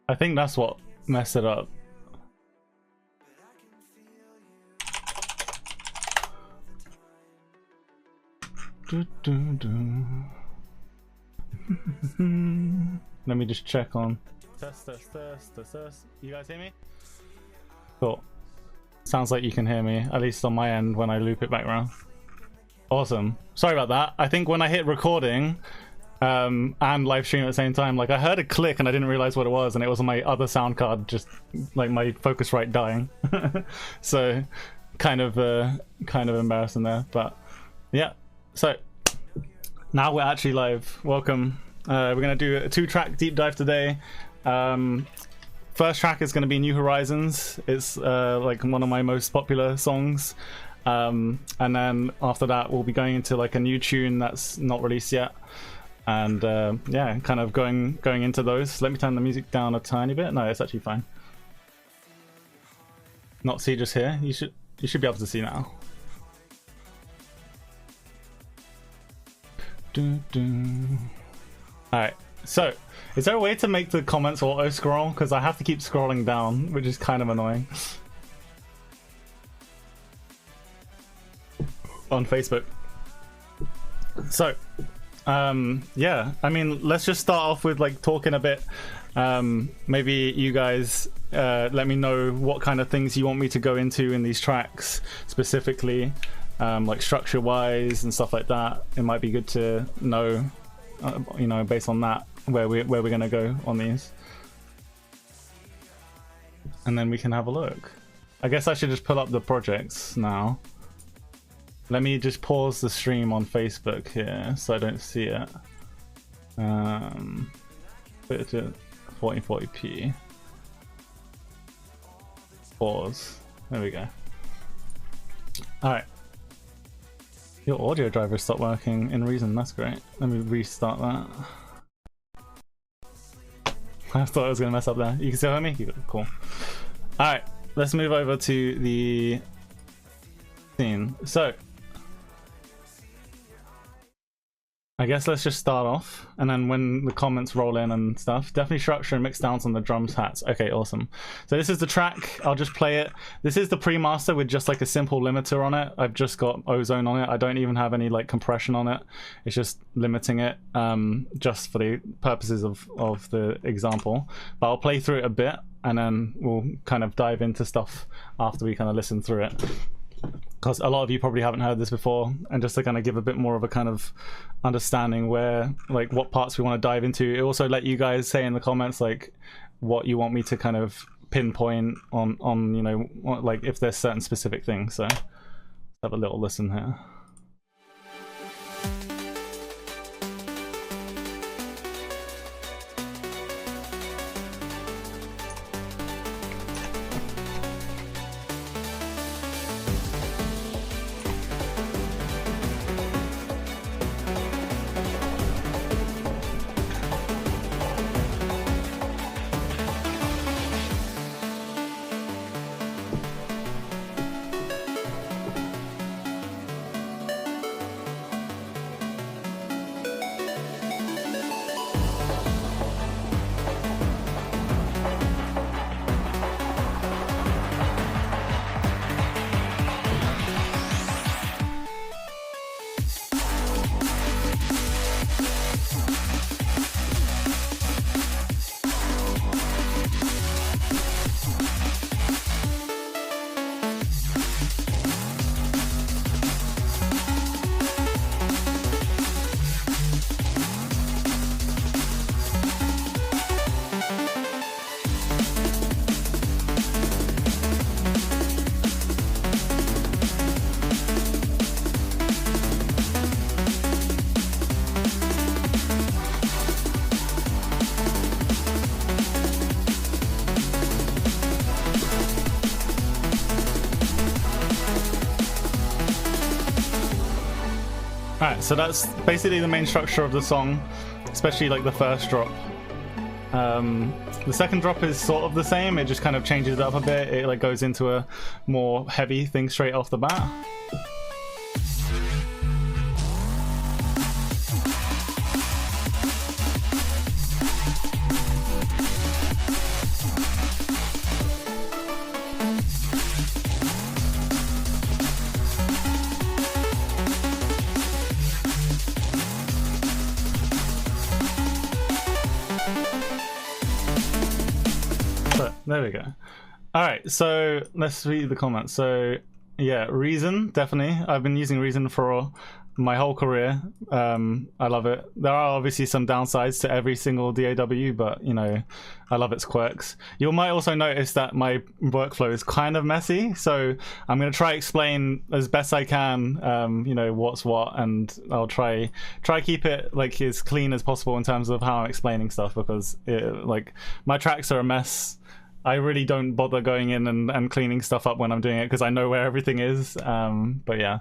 I think that's what messed it up. Let me just check on. Test. You guys hear me? Cool. Sounds like you can hear me, at least on my end when I loop it back around. Awesome. Sorry about that. I think when I hit recording and live stream at the same time, like I heard a click and I didn't realize what it was, and it was on my other sound card, just like my Focusrite dying. So kind of embarrassing there, but yeah. So now we're actually live. Welcome. We're gonna do a 2-track deep dive today. First track is going to be New Horizons. It's like one of my most popular songs, and then after that we'll be going into like a new tune that's not released yet, and yeah, kind of going into those. Let me turn the music down a tiny bit. No, it's actually fine. Not see, just here. You should be able to see now. All right, so is there a way to make the comments auto scroll? Because I have to keep scrolling down, which is kind of annoying. On Facebook. So, yeah, I mean, let's just start off with like talking a bit. Maybe you guys let me know what kind of things you want me to go into in these tracks specifically, like structure-wise and stuff like that. It might be good to know, you know, based on that, where we're gonna go on these, and then we can have a look. I guess I should just pull up the projects now. Let me just pause the stream on Facebook here so I don't see it. Put it to 1440p. Pause. There we go. All right. Your audio driver stopped working in Reason. That's great. Let me restart that. I thought I was gonna mess up there. You can still hear me? Cool. Alright, let's move over to the scene. So I guess let's just start off, and then when the comments roll in and stuff, definitely structure and mix downs on the drums hats. Okay, awesome. So this is the track. I'll just play it. This is the pre-master with just like a simple limiter on it. I've just got ozone on it. I don't even have any like compression on it. It's just limiting it just for the purposes of the example. But I'll play through it a bit, and then we'll kind of dive into stuff after we kind of listen through it, because a lot of you probably haven't heard this before, and just to kind of give a bit more of a kind of understanding where, like, what parts we want to dive into. It also let you guys say in the comments like what you want me to kind of pinpoint on you know, like if there's certain specific things. So let's have a little listen here. Alright, so that's basically the main structure of the song, especially like the first drop. The second drop is sort of the same, it just kind of changes it up a bit. It like goes into a more heavy thing straight off the bat. So there we go. All right, so let's read the comments. So yeah, Reason, definitely. I've been using Reason for my whole career. I love it. There are obviously some downsides to every single DAW, but you know, I love its quirks. You might also notice that my workflow is kind of messy, so I'm going to try explain as best I can, you know, what's what, and I'll try keep it like as clean as possible in terms of how I'm explaining stuff, because like my tracks are a mess. I really don't bother going in and cleaning stuff up when I'm doing it because I know where everything is. But yeah.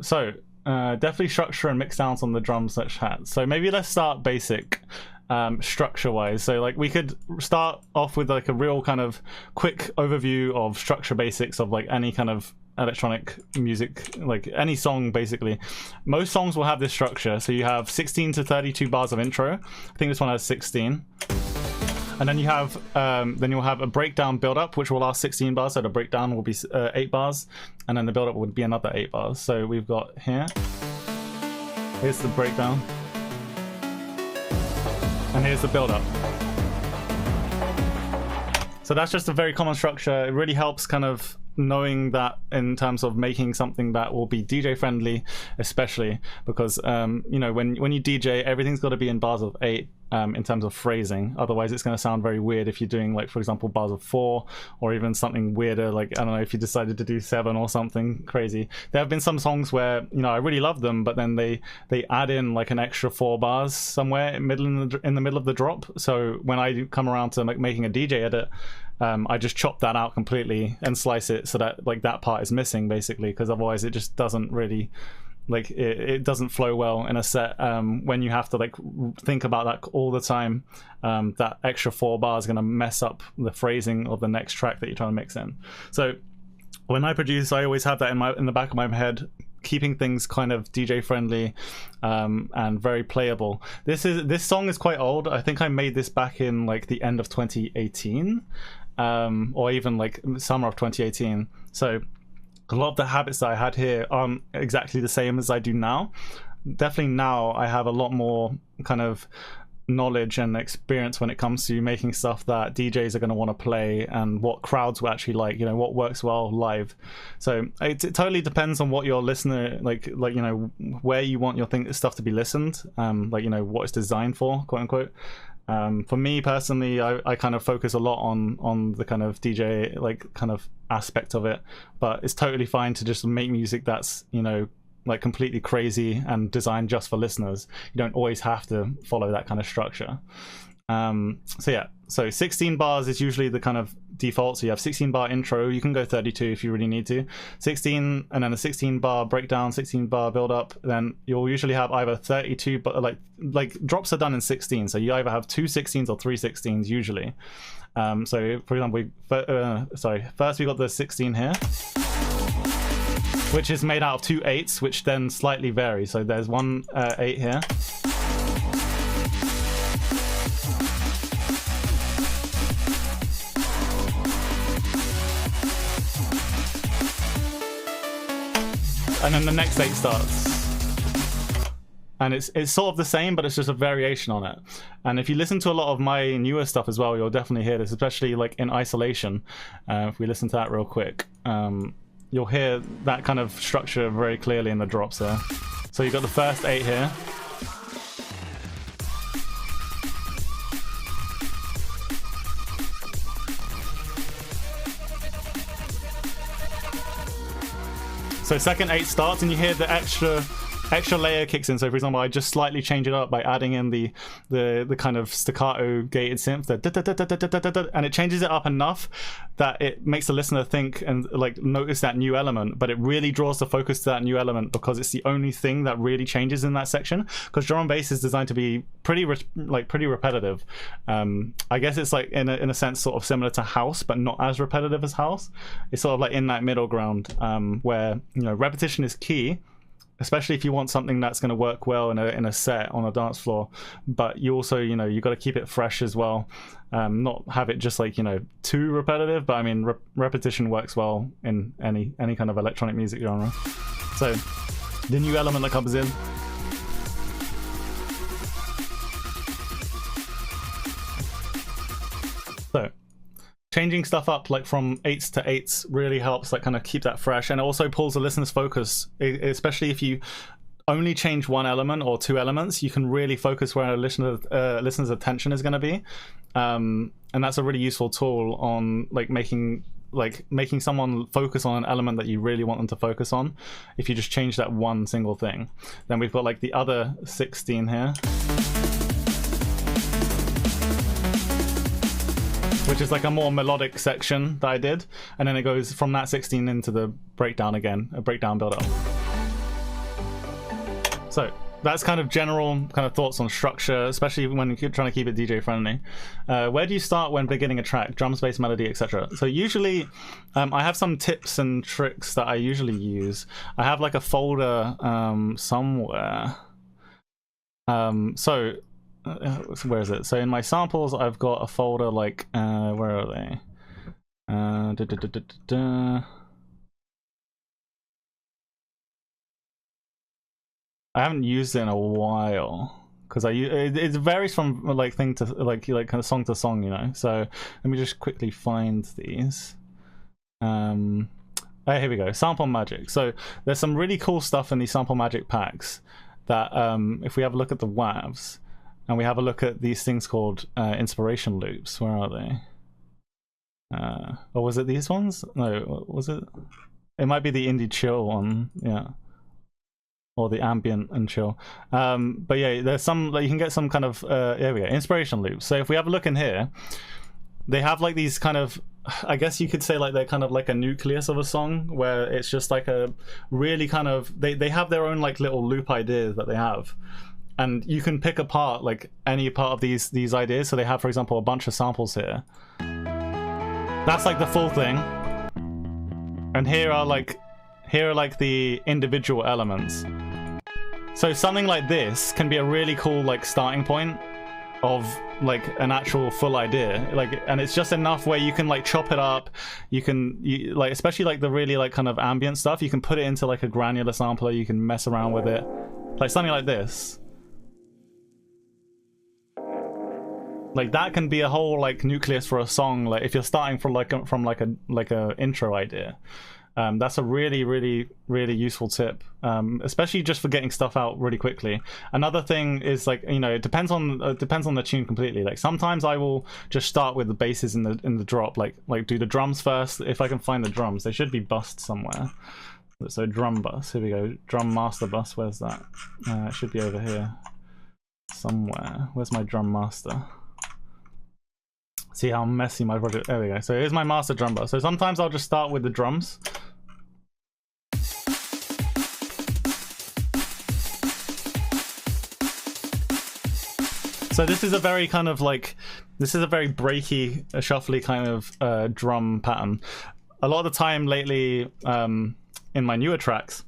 So definitely structure and mix downs on the drums / hats. So maybe let's start basic structure wise. So like we could start off with like a real kind of quick overview of structure basics of like any kind of electronic music, like any song basically. Most songs will have this structure. So you have 16 to 32 bars of intro. I think this one has 16. And then you have, then you'll have a breakdown build-up, which will last 16 bars. So the breakdown will be 8 bars, and then the build-up would be another 8 bars. So we've got here. Here's the breakdown, and here's the build-up. So that's just a very common structure. It really helps kind of knowing that in terms of making something that will be DJ friendly, especially because you know, when you DJ, everything's got to be in bars of 8 in terms of phrasing. Otherwise it's going to sound very weird if you're doing, like, for example, bars of 4, or even something weirder, like, I don't know, if you decided to do 7 or something crazy. There have been some songs where, you know, I really love them, but then they add in like an extra 4 bars somewhere in the middle of the drop. So when I come around to like making a DJ edit, I just chop that out completely and slice it so that like that part is missing basically, because otherwise it just doesn't really, like, it doesn't flow well in a set when you have to like think about that all the time. That extra 4 bars is going to mess up the phrasing of the next track that you're trying to mix in. So when I produce, I always have that in the back of my head, keeping things kind of DJ friendly and very playable. This song is quite old. I think I made this back in like the end of 2018 or even like summer of 2018. So a lot of the habits that I had here aren't exactly the same as I do now. Definitely now I have a lot more kind of knowledge and experience when it comes to making stuff that DJs are going to want to play and what crowds will actually like, you know, what works well live. So it totally depends on what your listener, like you know, where you want your stuff to be listened, like, you know, what it's designed for, quote unquote. For me personally, I kind of focus a lot on the kind of DJ like kind of aspect of it, but it's totally fine to just make music that's, you know, like completely crazy and designed just for listeners. You don't always have to follow that kind of structure. So yeah, so 16 bars is usually the kind of default. So you have 16 bar intro, you can go 32 if you really need to, 16, and then a 16 bar breakdown, 16 bar build up. Then you'll usually have either 32, but like drops are done in 16, so you either have 2 16s or 3 16s usually. So for example, first we got the 16 here, which is made out of 2 8s, which then slightly vary. So there's one 8 here. And then the next 8 starts. And it's sort of the same, but it's just a variation on it. And if you listen to a lot of my newer stuff as well, you'll definitely hear this, especially like in isolation. If we listen to that real quick, you'll hear that kind of structure very clearly in the drops there. So you've got the first 8 here. So second 8 starts and you hear the extra layer kicks in. So for example, I just slightly change it up by adding in the kind of staccato gated synth, and it changes it up enough that it makes the listener think and like notice that new element, but it really draws the focus to that new element because it's the only thing that really changes in that section, because drum and bass is designed to be pretty repetitive. I guess it's like in a sense sort of similar to house, but not as repetitive as house. It's sort of like in that middle ground where, you know, repetition is key, especially if you want something that's going to work well in a set on a dance floor, but you also, you know, you got to keep it fresh as well, not have it just like, you know, too repetitive. But I mean, repetition works well in any kind of electronic music genre. So the new element that comes in, So changing stuff up like from 8s to 8s really helps like kind of keep that fresh, and it also pulls the listener's focus, especially if you only change one element or two elements. You can really focus where a listener's attention is going to be, and that's a really useful tool on like making someone focus on an element that you really want them to focus on. If you just change that one single thing, then we've got like the other 16 here, which is like a more melodic section that I did, and then it goes from that 16 into the breakdown again, a breakdown build up. So that's kind of general kind of thoughts on structure, especially when you're trying to keep it DJ friendly. Where do you start when beginning a track? Drums, bass, melody, etc. So usually I have some tips and tricks that I usually use. I have like a folder somewhere. Where is it? So in my samples, I've got a folder like, where are they? I haven't used it in a while because it varies from like thing to like kind of song to song, you know. So let me just quickly find these. Oh, here we go. Sample Magic. So there's some really cool stuff in these Sample Magic packs that if we have a look at the WAVs and we have a look at these things called inspiration loops. Where are they? Or was it these ones? No, was it? It might be the indie chill one. Yeah. Or the ambient and chill. But yeah, there's some, like, you can get some kind of, here we go, inspiration loops. So if we have a look in here, they have like these kind of, I guess you could say like they're kind of like a nucleus of a song where it's just like a really kind of, they have their own like little loop ideas that they have. And you can pick apart like any part of these ideas. So they have, for example, a bunch of samples here. That's like the full thing. And here are like the individual elements. So something like this can be a really cool like starting point of like an actual full idea, like, and it's just enough where you can like chop it up. You like, especially like the really like kind of ambient stuff, you can put it into like a granular sampler. You can mess around with it, like something like this. Like that can be a whole like nucleus for a song. Like if you're starting from like a intro idea. That's a really useful tip, especially just for getting stuff out really quickly. Another thing is like, you know, it depends on the tune completely. Like sometimes I will just start with the basses in the drop, like do the drums first. If I can find the drums, they should be bussed somewhere. So drum bus, here we go, drum master bus. Where's that? It should be over here somewhere. Where's my drum master? See how messy my project. There we go. So here's my master drum bus. So sometimes I'll just start with the drums. So this is a very kind of like, this is a very breaky, shuffly kind of drum pattern. A lot of the time lately, in my newer tracks,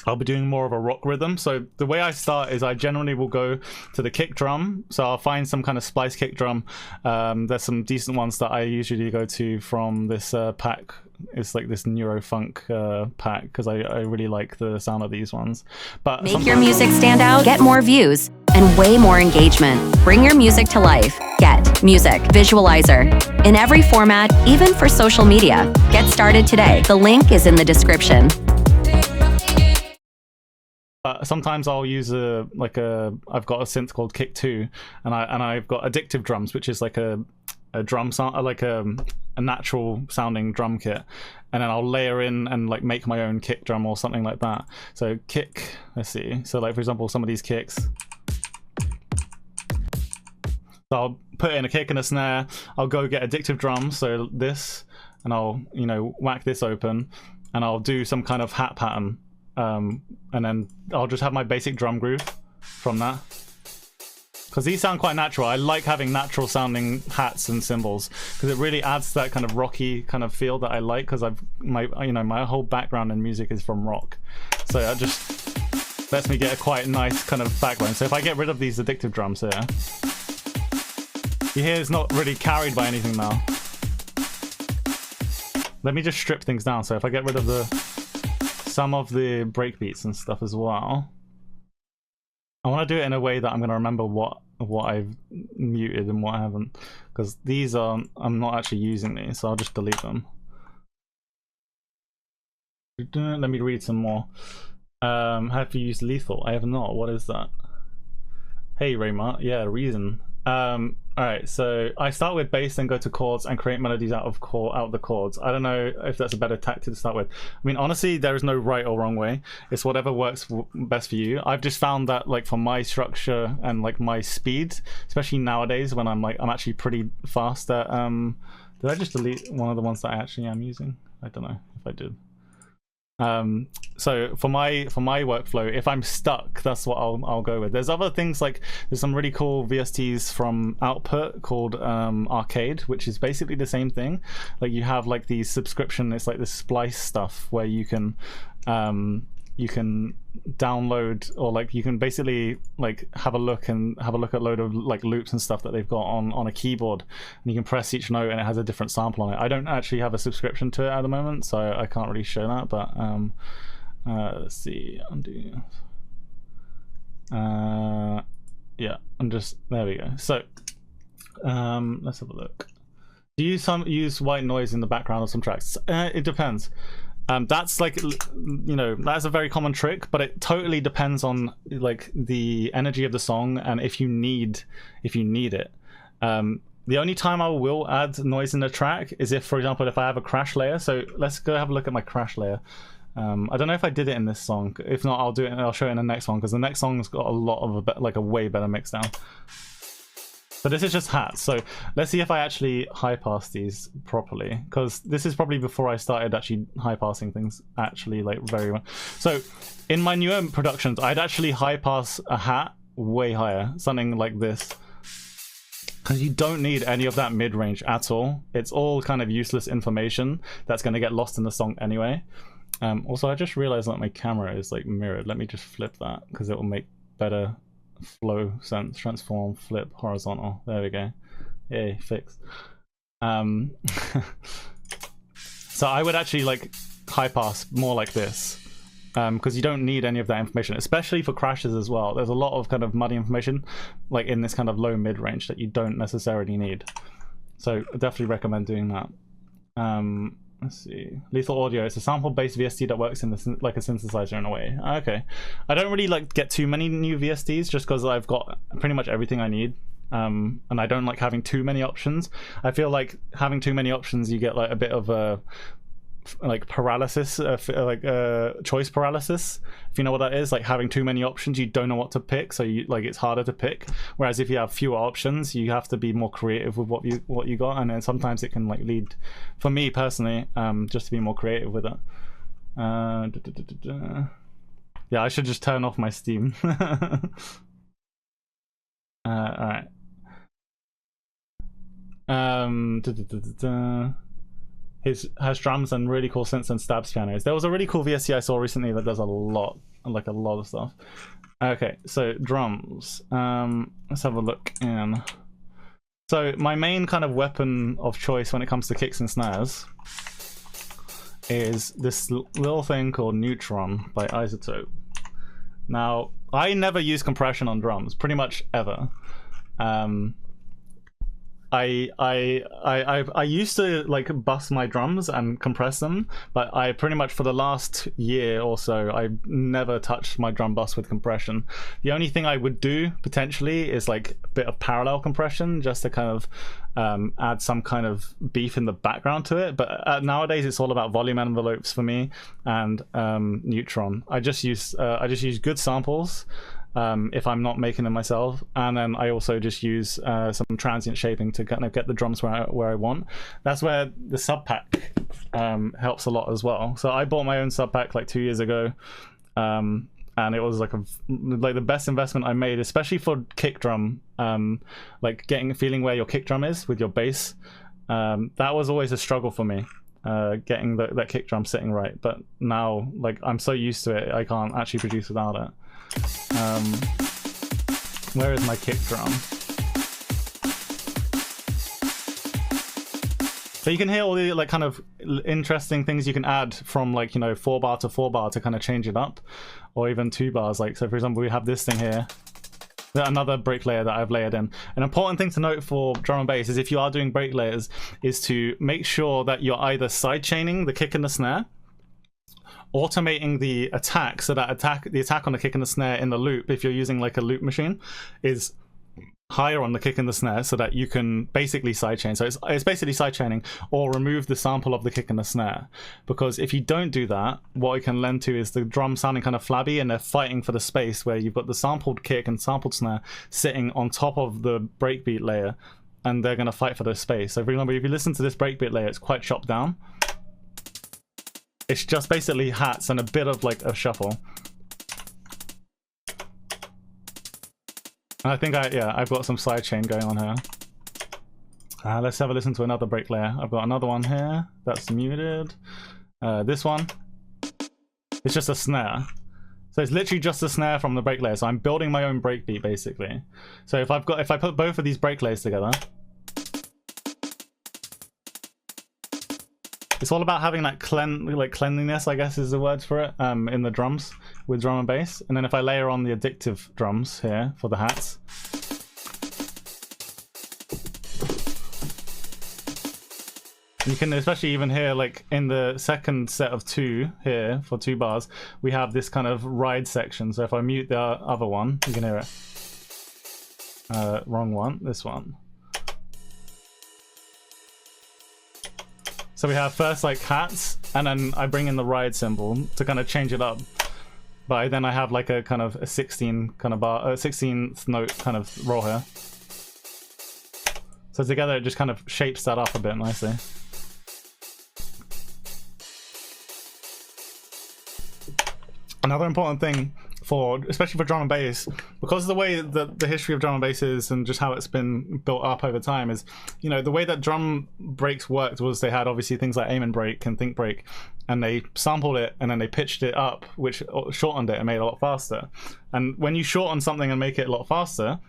I'll be doing more of a rock rhythm. So the way I start is I generally will go to the kick drum. So I'll find some kind of splice kick drum. There's some decent ones that I usually go to from this pack. It's like this Neurofunk pack because I really like the sound of these ones. But make your music stand out, get more views, and way more engagement. Bring your music to life. Get Music Visualizer in every format, even for social media. Get started today. The link is in the description. Sometimes I'll use I've got a synth called Kick 2, and I've got addictive drums, which is like a drum sound, like a natural sounding drum kit, and then I'll layer in and like make my own kick drum or something like that. So kick, let's see. So like for example, some of these kicks. So I'll put in a kick and a snare. I'll go get addictive drums, so this, and I'll, you know, whack this open, and I'll do some kind of hat pattern. And then I'll just have my basic drum groove from that, because these sound quite natural. I like having natural sounding hats and cymbals because it really adds that kind of rocky kind of feel that I like, because my whole background in music is from rock, so it just lets me get a quite nice kind of background. So if I get rid of these addictive drums here, you hear it's not really carried by anything now. Let me just strip things down. So if I get rid of some of the breakbeats and stuff as well, I want to do it in a way that I'm going to remember what what I've muted and what I haven't, because these are, I'm not actually using these, so I'll just delete them. Let me read some more. Have you used lethal? I have not. What is that? Hey Raymar, yeah, reason. Alright, so I start with bass, then go to chords and create melodies out of the chords. I don't know if that's a better tactic to start with. I mean, honestly, there is no right or wrong way. It's whatever works best for you. I've just found that, like, for my structure and like my speed, especially nowadays when I'm actually pretty fast at did I just delete one of the ones that I actually am using? I don't know if I did. So for my workflow, if I'm stuck, that's what I'll go with. There's other things, like there's some really cool VSTs from Output called Arcade, which is basically the same thing. Like you have like the subscription, it's like the splice stuff where you can download, or like you can basically like have a look at a load of like loops and stuff that they've got on a keyboard, and you can press each note and it has a different sample on it. I don't actually have a subscription to it at the moment, so I can't really show that, but let's see, undo. Yeah, I'm just, there we go. So let's have a look. Do you use white noise in the background of some tracks? It depends. That's like, you know, that's a very common trick, but it totally depends on like the energy of the song and if you need it. The only time I will add noise in the track is if, for example, if I have a crash layer. So let's go have a look at my crash layer. I don't know if I did it in this song. If not, I'll do it and I'll show it in the next one, because the next song's got a lot of a way better mix down. So this is just hats. So let's see if I actually high pass these properly, because this is probably before I started actually high passing things actually like very well. So in my newer productions, I'd actually high pass a hat way higher, something like this, because you don't need any of that mid range at all. It's all kind of useless information that's going to get lost in the song anyway. Also, I just realized that my camera is like mirrored. Let me just flip that, because it will make better flow sense. Transform, flip, horizontal. There we go. Yay, fixed. So I would actually like high pass more like this, because you don't need any of that information, especially for crashes as well. There's a lot of kind of muddy information like in this kind of low mid range that you don't necessarily need. So I definitely recommend doing that. Let's see. Lethal Audio. It's a sample-based VST that works in the like a synthesizer in a way. Okay. I don't really like get too many new VSTs, just because I've got pretty much everything I need. And I don't like having too many options. I feel like having too many options, you get like a bit of a like paralysis, like choice paralysis, if you know what that is. Like having too many options, you don't know what to pick, so you like it's harder to pick. Whereas if you have fewer options, you have to be more creative with what you got, and then sometimes it can like lead, for me personally, just to be more creative with it. Yeah, I should just turn off my Steam. All right. Has drums and really cool synths and stabs pianos. There was a really cool VST I saw recently that does a lot of stuff. Okay, so drums. Let's have a look in. So my main kind of weapon of choice when it comes to kicks and snares is this little thing called Neutron by Isotope. Now, I never use compression on drums, pretty much ever. I used to like bust my drums and compress them, but I pretty much for the last year or so I never touched my drum bus with compression. The only thing I would do potentially is like a bit of parallel compression, just to kind of add some kind of beef in the background to it. But nowadays it's all about volume envelopes for me, and Neutron. I just use good samples if I'm not making them myself, and then I also just use some transient shaping to kind of get the drums where I want. That's where the sub pack helps a lot as well. So I bought my own sub pack like 2 years ago, and it was like the best investment I made, especially for kick drum. Like feeling where your kick drum is with your bass. That was always a struggle for me, getting that kick drum sitting right. But now, like, I'm so used to it, I can't actually produce without it. Where is my kick drum? So you can hear all the like kind of interesting things you can add from, like, you know, 4-bar to 4-bar to kind of change it up, or even 2 bars. Like, so for example, we have this thing here. another break layer that I've layered in. An important thing to note for drum and bass is if you are doing break layers is to make sure that you're either side chaining the kick and the snare, automating the attack, so that the attack on the kick and the snare in the loop, if you're using like a loop machine, is higher on the kick and the snare, so that you can basically sidechain. So it's basically sidechaining, or remove the sample of the kick and the snare. Because if you don't do that, what it can lend to is the drum sounding kind of flabby, and they're fighting for the space where you've got the sampled kick and sampled snare sitting on top of the breakbeat layer, and they're going to fight for the space. So for example, if you listen to this breakbeat layer, it's quite chopped down. It's just basically hats and a bit of like a shuffle. And I think I've got some sidechain going on here. Let's have a listen to another break layer. I've got another one here that's muted. This one, it's just a snare. So it's literally just a snare from the break layer. So I'm building my own breakbeat basically. So if I put both of these break layers together, it's all about having that cleanliness, I guess is the words for it, in the drums with drum and bass. And then if I layer on the addictive drums here for the hats, you can especially even hear, like in the second set of 2 here for 2 bars, we have this kind of ride section. So if I mute the other one, you can hear it. Wrong one, this one. So we have first like hats, and then I bring in the ride symbol to kind of change it up. But then I have like a kind of a 16 kind of bar, 16th note kind of roll here. So together it just kind of shapes that up a bit nicely. Another important thing especially for drum and bass, because of the way that the history of drum and bass is and just how it's been built up over time, is, you know, the way that drum breaks worked was they had obviously things like aim and break and think break, and they sampled it and then they pitched it up, which shortened it and made it a lot faster. And when you shorten something and make it a lot faster,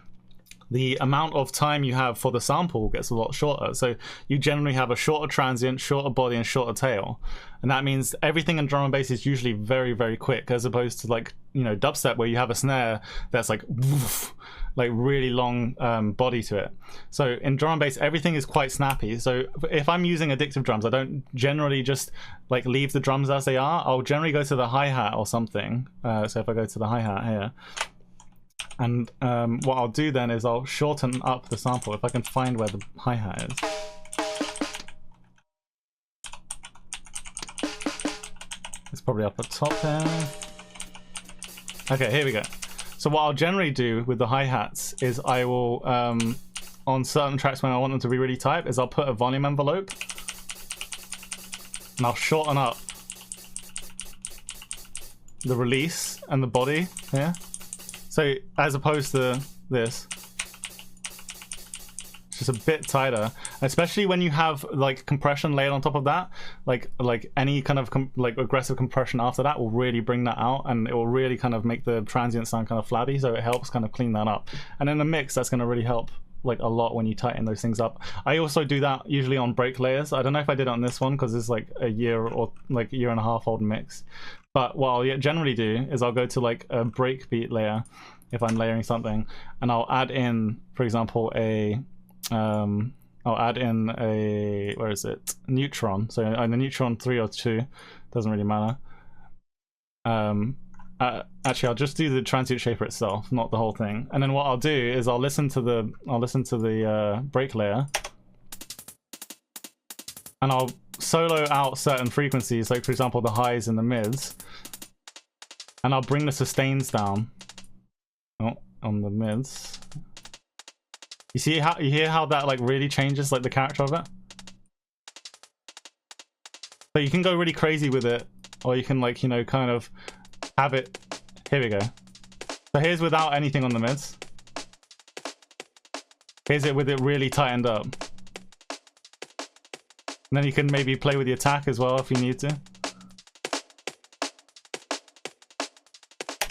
the amount of time you have for the sample gets a lot shorter. So you generally have a shorter transient, shorter body, and shorter tail. And that means everything in drum and bass is usually very, very quick, as opposed to, like, you know, dubstep, where you have a snare that's like woof, like really long body to it. So in drum and bass, everything is quite snappy. So if I'm using addictive drums, I don't generally just like leave the drums as they are. I'll generally go to the hi-hat or something. So if I go to the hi-hat here, and what I'll do then is I'll shorten up the sample, if I can find where the hi-hat is. It's probably up at top there. Okay, here we go. So what I'll generally do with the hi-hats is I will, on certain tracks when I want them to be really tight, is I'll put a volume envelope and I'll shorten up the release and the body here. So as opposed to this, it's just a bit tighter, especially when you have like compression layered on top of that. Like any kind of like aggressive compression after that will really bring that out, and it will really kind of make the transient sound kind of flabby. So it helps kind of clean that up. And in the mix, that's going to really help like a lot when you tighten those things up. I also do that usually on break layers. I don't know if I did it on this one because it's like a year or like a year and a half old mix. But what I'll generally do is I'll go to like a breakbeat layer if I'm layering something, and I'll add in, for example, I'll add in a, where is it? Neutron. So either neutron 3 or 2, doesn't really matter. Actually, I'll just do the transient shaper itself, not the whole thing. And then what I'll do is I'll listen to the break layer, and I'll solo out certain frequencies, like for example the highs and the mids, and I'll bring the sustains down on the mids. You hear how that like really changes like the character of it? So you can go really crazy with it, or you can, like, you know, kind of have it. Here we go. So here's without anything on the mids. Here's it with it really tightened up. And then you can maybe play with the attack as well if you need to.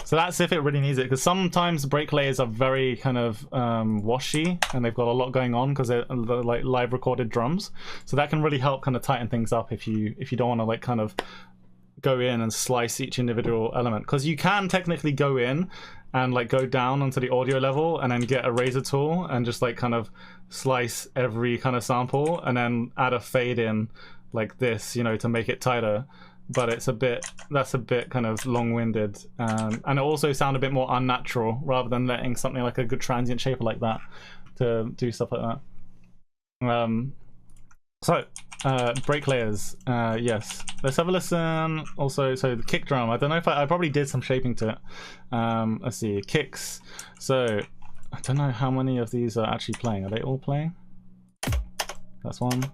So that's if it really needs it, because sometimes break layers are very kind of washy, and they've got a lot going on because they're like live recorded drums. So that can really help kind of tighten things up if you don't want to like kind of go in and slice each individual element, because you can technically go in and like go down onto the audio level and then get a razor tool and just like kind of slice every kind of sample and then add a fade in like this, you know, to make it tighter. But it's that's a bit kind of long-winded, and it also sound a bit more unnatural rather than letting something like a good transient shaper like that to do stuff like that. So break layers, yes, let's have a listen. Also, so the kick drum, I don't know if I probably did some shaping to it. Let's see, kicks. So I don't know how many of these are actually playing. Are they all playing? That's one.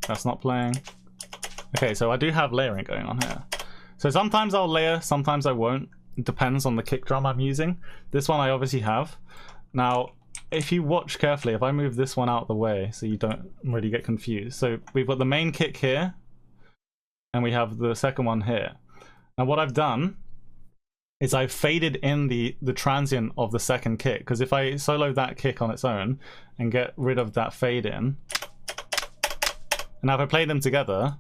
That's not playing. Okay, so I do have layering going on here. So sometimes I'll layer, sometimes I won't. It depends on the kick drum I'm using. This one I obviously have. Now, if you watch carefully, if I move this one out of the way so you don't really get confused. So we've got the main kick here, and we have the second one here. Now what I've done is I've faded in the transient of the second kick, because if I solo that kick on its own and get rid of that fade in, and now if I play them together,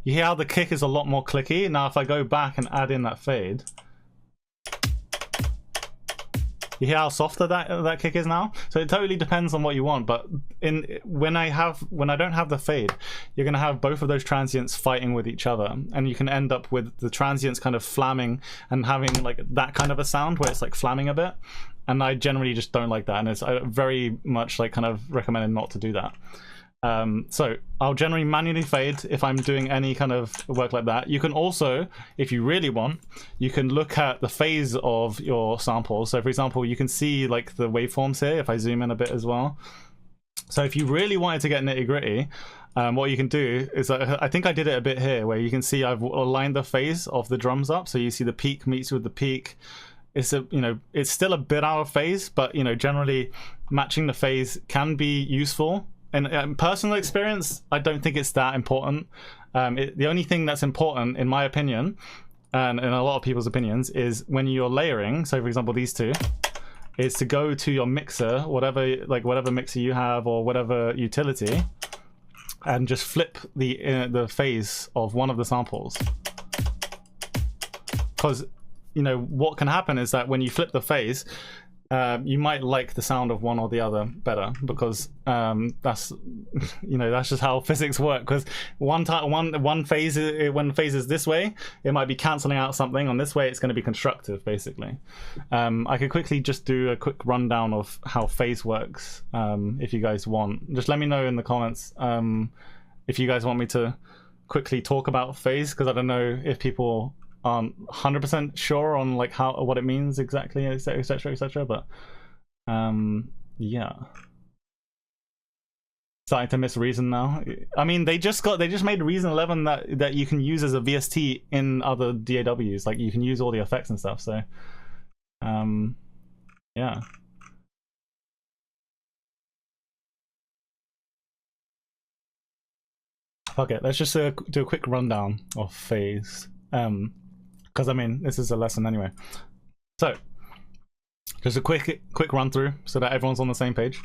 you hear how the kick is a lot more clicky. Now if I go back and add in that fade, you hear how softer that kick is now? So it totally depends on what you want, but when I don't have the fade, you're gonna have both of those transients fighting with each other, and you can end up with the transients kind of flamming and having like that kind of a sound where it's like flamming a bit, and I generally just don't like that, and it's very much like kind of recommended not to do that. So I'll generally manually fade if I'm doing any kind of work like that. You can also, if you really want, you can look at the phase of your samples. So for example, you can see like the waveforms here if I zoom in a bit as well. So if you really wanted to get nitty gritty, what you can do is, I think I did it a bit here, where you can see I've aligned the phase of the drums up, so you see the peak meets with the peak. It's it's still a bit out of phase, but generally matching the phase can be useful. And personal experience, I don't think it's that important. The only thing that's important, in my opinion, and in a lot of people's opinions, is when you're layering. So, for example, these two, is to go to your mixer, whatever mixer you have or whatever utility, and just flip the phase of one of the samples. Because what can happen is that when you flip the phase, you might like the sound of one or the other better, because that's that's just how physics work. Because one phase, when the phase is this way, it might be cancelling out something. On this way, it's going to be constructive, basically. I could quickly just do a quick rundown of how phase works, if you guys want. Just let me know in the comments if you guys want me to quickly talk about phase, because I don't know if people aren't 100% sure on like what it means exactly, etc, etc, but yeah, starting to miss Reason now. I mean, they just made Reason 11 that you can use as a VST in other DAWs, like you can use all the effects and stuff. So yeah. Okay, let's just do a quick rundown of phase. Because I mean, this is a lesson anyway. So just a quick run through so that everyone's on the same page.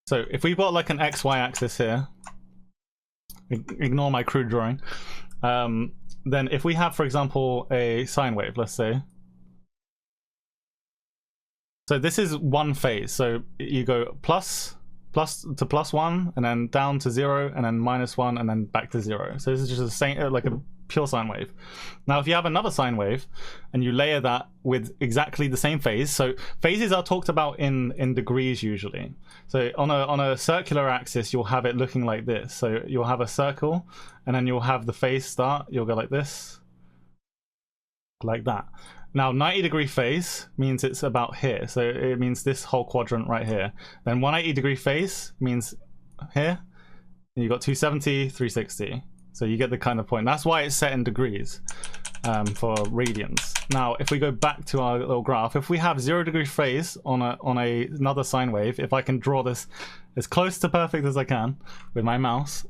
So if we've got like an XY axis here, ignore my crude drawing, then if we have, for example, a sine wave, let's say, so this is one phase. So you go plus to +1, and then down to 0, and then -1, and then back to 0. So this is just the same, like a pure sine wave. Now if you have another sine wave and you layer that with exactly the same phase, so phases are talked about in degrees usually. So on a circular axis, you'll have it looking like this. So you'll have a circle, and then you'll have the phase start. You'll go like this, like that. Now 90-degree phase means it's about here, so it means this whole quadrant right here. Then 180-degree phase means here, and you've got 270, 360. So you get the kind of point. That's why it's set in degrees for radians. Now, if we go back to our little graph, if we have 0-degree phase on another sine wave, if I can draw this as close to perfect as I can with my mouse,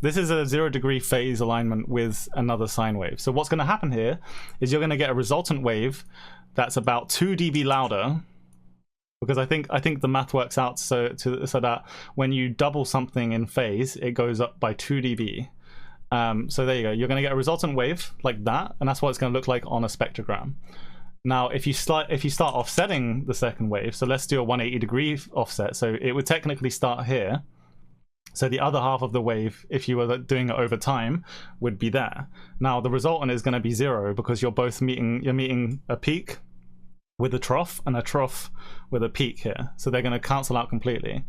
this is a 0-degree phase alignment with another sine wave. So what's going to happen here is you're going to get a resultant wave that's about 2 dB louder, because I think the math works out so that when you double something in phase, it goes up by 2 dB. So there you go. You're going to get a resultant wave like that, and that's what it's going to look like on a spectrogram. Now, if you start offsetting the second wave, so let's do a 180-degree offset. So it would technically start here. So the other half of the wave, if you were doing it over time, would be there. Now the resultant is going to be 0 because you're meeting a peak with a trough and a trough with a peak here. So they're going to cancel out completely.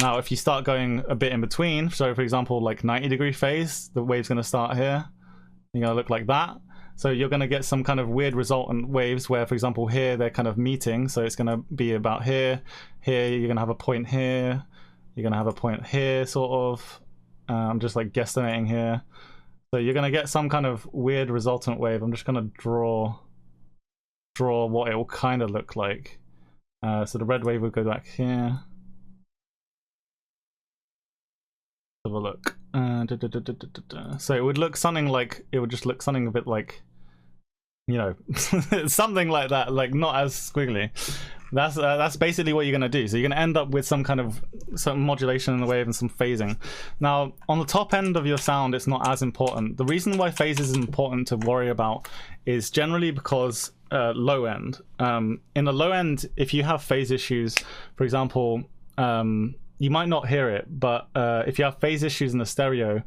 Now if you start going a bit in between, so for example like 90-degree phase, the wave's going to start here. You're going to look like that. So you're going to get some kind of weird resultant waves where, for example, here they're kind of meeting. So it's going to be about here. Here you're going to have a point here. You're going to have a point here, sort of. I'm just like guesstimating here. So you're going to get some kind of weird resultant wave. I'm just going to draw what it will kind of look like. So the red wave would go back here. Have a look. So it would look something like, it would just look something a bit like, you know, something like that, like not as squiggly. That's basically what you're going to do. So you're going to end up with some modulation in the wave and some phasing. Now on the top end of your sound, it's not as important. The reason why phase is important to worry about is generally because low end. In the low end, if you have phase issues, for example, you might not hear it, but if you have phase issues in the stereo,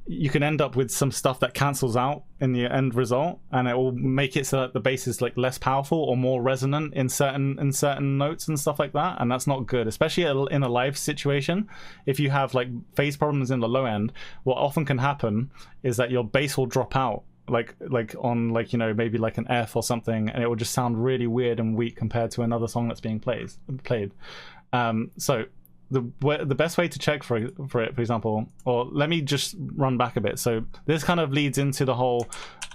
you can end up with some stuff that cancels out in the end result, and it will make it so that the bass is like less powerful or more resonant in certain notes and stuff like that, and that's not good, especially in a live situation. If you have like phase problems in the low end, what often can happen is that your bass will drop out like on, like, you know, maybe like an F or something, and it will just sound really weird and weak compared to another song that's being played. So the best way to check for it, for example, or let me just run back a bit. So this kind of leads into the whole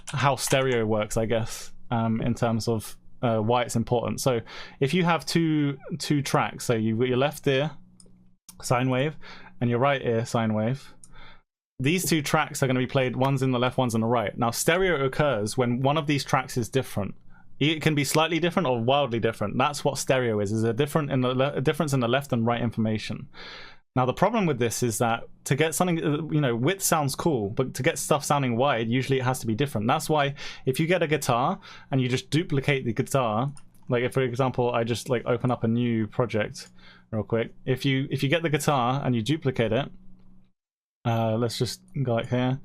how stereo works, I guess, in terms of why it's important. So if you have two tracks, so you've got your left ear sine wave and your right ear sine wave, these two tracks are going to be played, one's in the left, one's in the right. Now stereo occurs when one of these tracks is different. It can be slightly different or wildly different. That's what stereo is a difference in the left and right information. Now the problem with this is that to get something, you know, width sounds cool, but to get stuff sounding wide, usually it has to be different. That's why if you get a guitar and you just duplicate the guitar, like if, for example, I just like open up a new project real quick. If you get the guitar and you duplicate it, let's just go like here,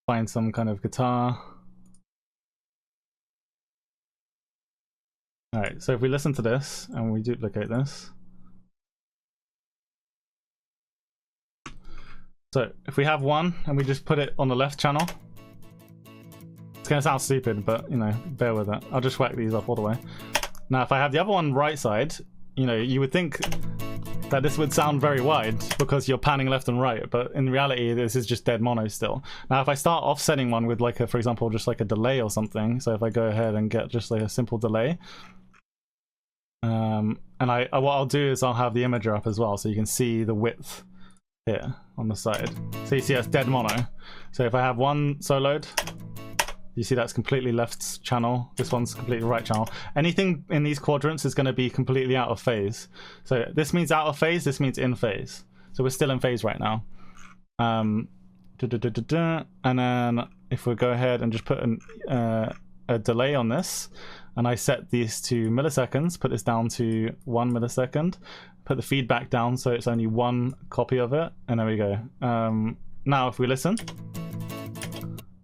find some kind of guitar. All right, so if we listen to this and we duplicate this, so if we have one and we just put it on the left channel, it's gonna sound stupid, but you know, bear with it. I'll just whack these up all the way. Now if I have the other one right side, you know, you would think that this would sound very wide because you're panning left and right, but in reality this is just dead mono still. Now if I start offsetting one with like a, for example, just like a delay or something, so if I go ahead and get just like a simple delay, and what I'll do is I'll have the imager up as well, so you can see the width here on the side. So you see that's dead mono. So if I have one soloed, you see that's completely left channel, this one's completely right channel. Anything in these quadrants is going to be completely out of phase. So this means out of phase, this means in phase. So we're still in phase right now. And then if we go ahead and just put a delay on this, and I set these to milliseconds, put this down to 1 millisecond, put the feedback down so it's only one copy of it, and there we go. Now if we listen,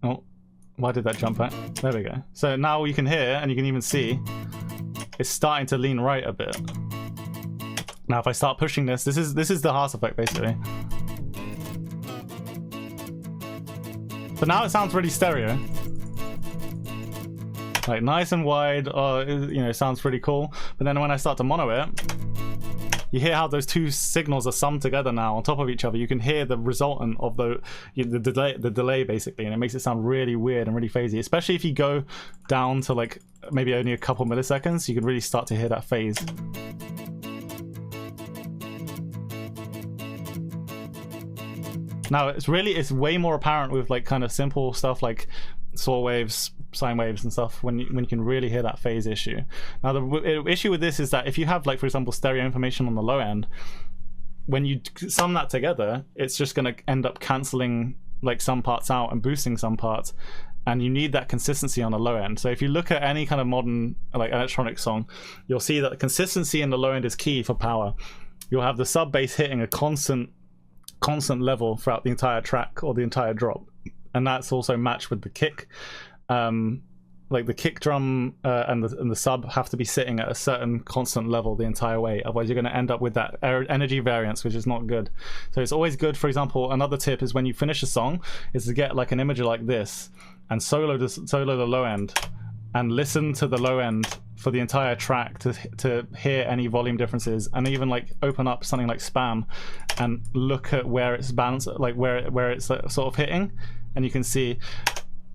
oh, why did that jump back? There we go. So now you can hear, and you can even see it's starting to lean right a bit. Now if I start pushing this is the Haas effect basically. So now it sounds really stereo, like nice and wide. You know, it sounds pretty cool. But then when I start to mono it, you hear how those two signals are summed together now on top of each other. You can hear the resultant of the delay basically, and it makes it sound really weird and really phasey. Especially if you go down to like maybe only a couple milliseconds, you can really start to hear that phase. Now it's way more apparent with like kind of simple stuff like saw waves, sine waves and stuff when you can really hear that phase issue. Now the issue with this is that if you have like, for example, stereo information on the low end, when you sum that together, it's just going to end up cancelling like some parts out and boosting some parts, and you need that consistency on the low end. So if you look at any kind of modern like electronic song, you'll see that the consistency in the low end is key for power. You'll have the sub bass hitting a constant level throughout the entire track or the entire drop, and that's also matched with the kick. Like the kick drum and the sub have to be sitting at a certain constant level the entire way, otherwise you're going to end up with that energy variance, which is not good. So it's always good, for example, another tip is when you finish a song is to get like an imager like this and solo the low end and listen to the low end for the entire track to hear any volume differences, and even like open up something like Spam and look at where it's balanced, like where it's sort of hitting, and you can see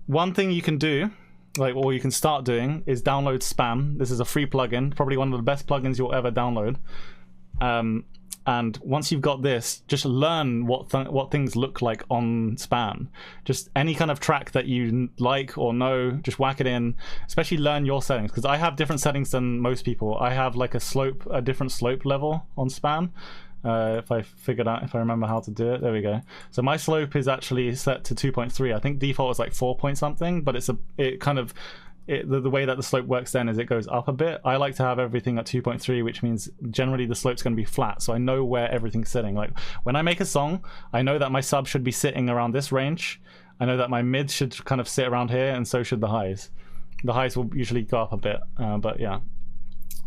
one thing you can do, like, or you can start doing, is download Spam. This is a free plugin, probably one of the best plugins you'll ever download. And once you've got this, just learn what things look like on Spam. Just any kind of track that you like or know, just whack it in. Especially learn your settings, because I have different settings than most people. I have like a different slope level on Spam. If I remember how to do it, there we go. So my slope is actually set to 2.3. I think default is like 4 point something, but the way that the slope works then is it goes up a bit. I like to have everything at 2.3, which means generally the slope's going to be flat, so I know where everything's sitting. Like when I make a song, I know that my sub should be sitting around this range. I know that my mid should kind of sit around here, and so should the highs. The highs will usually go up a bit, but yeah.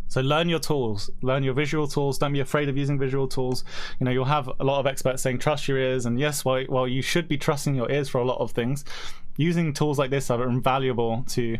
So learn your tools, learn your visual tools. Don't be afraid of using visual tools. You know, you'll have a lot of experts saying trust your ears, and yes, while you should be trusting your ears for a lot of things, using tools like this are invaluable to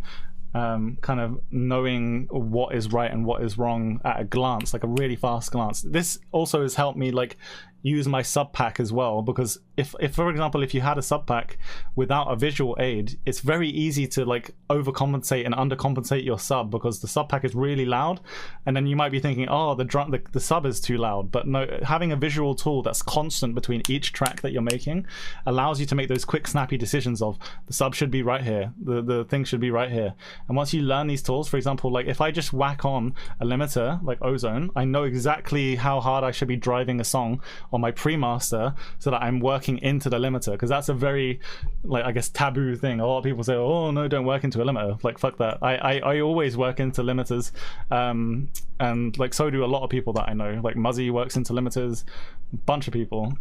kind of knowing what is right and what is wrong at a glance, like a really fast glance. This also has helped me like use my sub pack as well, because if for example, if you had a sub pack without a visual aid, it's very easy to like overcompensate and undercompensate your sub, because the sub pack is really loud, and then you might be thinking, oh, the sub is too loud. But no, having a visual tool that's constant between each track that you're making allows you to make those quick snappy decisions of the sub should be right here, the thing should be right here. And once you learn these tools, for example, like if I just whack on a limiter like Ozone, I know exactly how hard I should be driving a song on my pre-master so that I'm working into the limiter, because that's a very, like, I guess taboo thing. A lot of people say, oh no, don't work into a limiter. Like, fuck that. I always work into limiters, and like so do a lot of people that I know. Like Muzzy works into limiters, a bunch of people.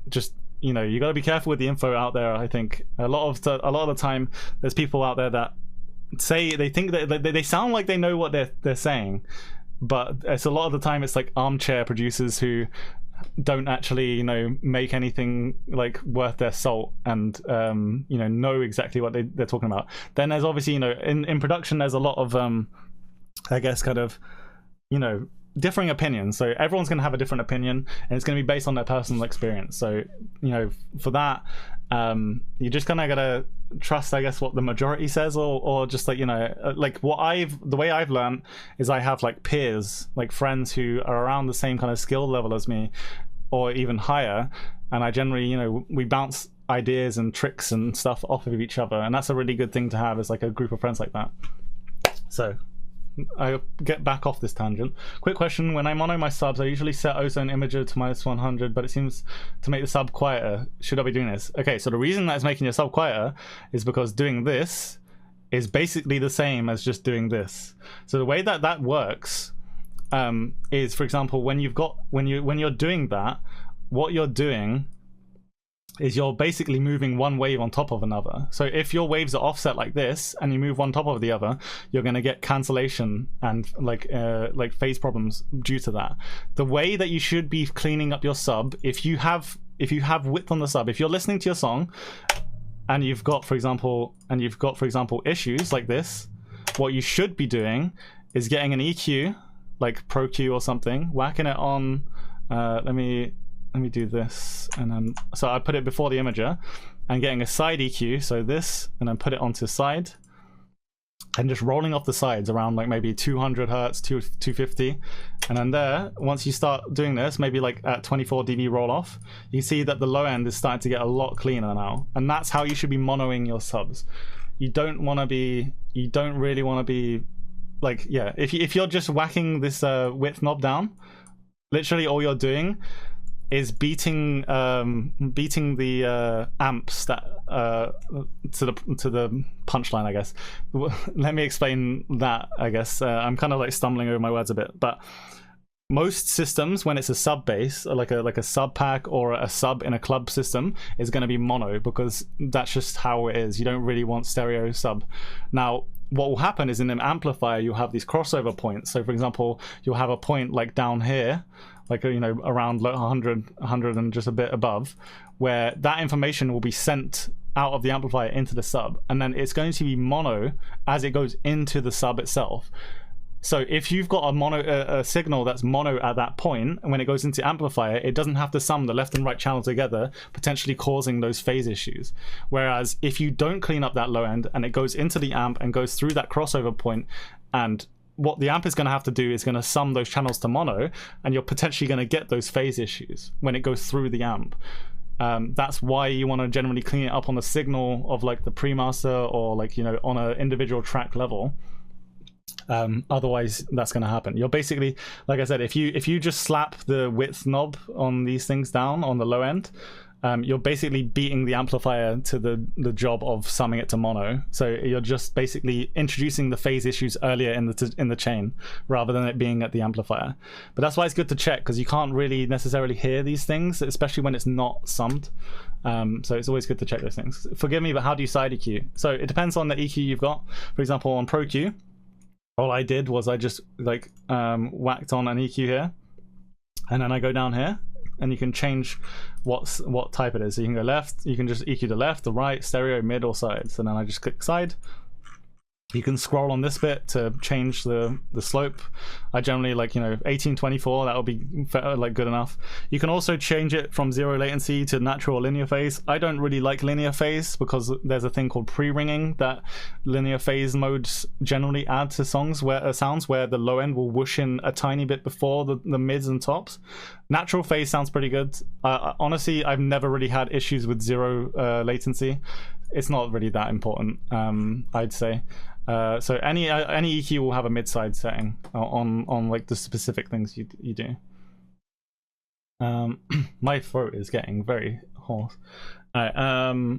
Just, you know, you got to be careful with the info out there. I think a lot of the time there's people out there that say they think that they sound like they know what they're saying, but it's a lot of the time it's like armchair producers who don't actually, you know, make anything like worth their salt, and you know exactly what they're talking about. Then there's obviously, you know, in production there's a lot of I guess kind of, you know, differing opinions. So everyone's going to have a different opinion, and it's going to be based on their personal experience. So, you know, for that, you just kind of gotta trust, I guess, what the majority says, or just like, you know, like the way I've learned is I have like peers, like friends who are around the same kind of skill level as me, or even higher, and I generally, you know, we bounce ideas and tricks and stuff off of each other, and that's a really good thing to have, as like a group of friends like that. So I get back off this tangent. Quick question: when I mono my subs, I usually set Ozone Imager to -100, but it seems to make the sub quieter. Should I be doing this? Okay, so the reason that it's making your sub quieter is because doing this is basically the same as just doing this. So the way that that works is, for example, when you're doing that, what you're doing is you're basically moving one wave on top of another. So if your waves are offset like this and you move one top of the other, you're going to get cancellation and like phase problems due to that. The way that you should be cleaning up your sub, if you have width on the sub, if you're listening to your song and you've got, for example, issues like this, what you should be doing is getting an EQ, like Pro Q or something, whacking it on, let me do this, and then so I put it before the imager, and getting a side EQ, so this, and then put it onto side, and just rolling off the sides around like maybe 200 hertz, 250, and then there, once you start doing this, maybe like at 24 dB roll off, you see that the low end is starting to get a lot cleaner now, and that's how you should be monoing your subs. You don't really want to be like, yeah, if you're just whacking this width knob down, literally all you're doing is beating the amps that to the punchline, I guess. Let me explain that. I guess I'm kind of like stumbling over my words a bit, but most systems, when it's a sub bass, like a sub pack or a sub in a club system, is going to be mono, because that's just how it is. You don't really want stereo sub. Now, what will happen is in an amplifier, you'll have these crossover points. So for example, you'll have a point like down here, like, you know, around 100 and just a bit above, where that information will be sent out of the amplifier into the sub, and then it's going to be mono as it goes into the sub itself. So if you've got a signal that's mono at that point, and when it goes into amplifier, it doesn't have to sum the left and right channel together, potentially causing those phase issues. Whereas if you don't clean up that low end and it goes into the amp and goes through that crossover point, and what the amp is going to have to do is going to sum those channels to mono, and you're potentially going to get those phase issues when it goes through the amp. That's why you want to generally clean it up on the signal of like the pre-master, or like, you know, on an individual track level. Otherwise that's going to happen. You're basically, like I said, if you just slap the width knob on these things down on the low end, you're basically beating the amplifier to the job of summing it to mono. So you're just basically introducing the phase issues earlier in the chain, rather than it being at the amplifier. But that's why it's good to check, because you can't really necessarily hear these things, especially when it's not summed. So it's always good to check those things. Forgive me, but how do you side EQ? So it depends on the EQ you've got. For example, on Pro Q, all I did was I just like whacked on an EQ here, and then I go down here, and you can change what type it is. So you can go left, you can just EQ the left, the right, stereo, mid, or sides, and then I just click side. You can scroll on this bit to change the slope. I generally like, you know, 1824, that would be like good enough. You can also change it from zero latency to natural linear phase. I don't really like linear phase, because there's a thing called pre-ringing that linear phase modes generally add to songs where sounds where the low end will whoosh in a tiny bit before the mids and tops. Natural phase sounds pretty good. Honestly, I've never really had issues with zero latency. It's not really that important, I'd say. So any EQ will have a mid-side setting on like the specific things you do. My throat is getting very hoarse. All right,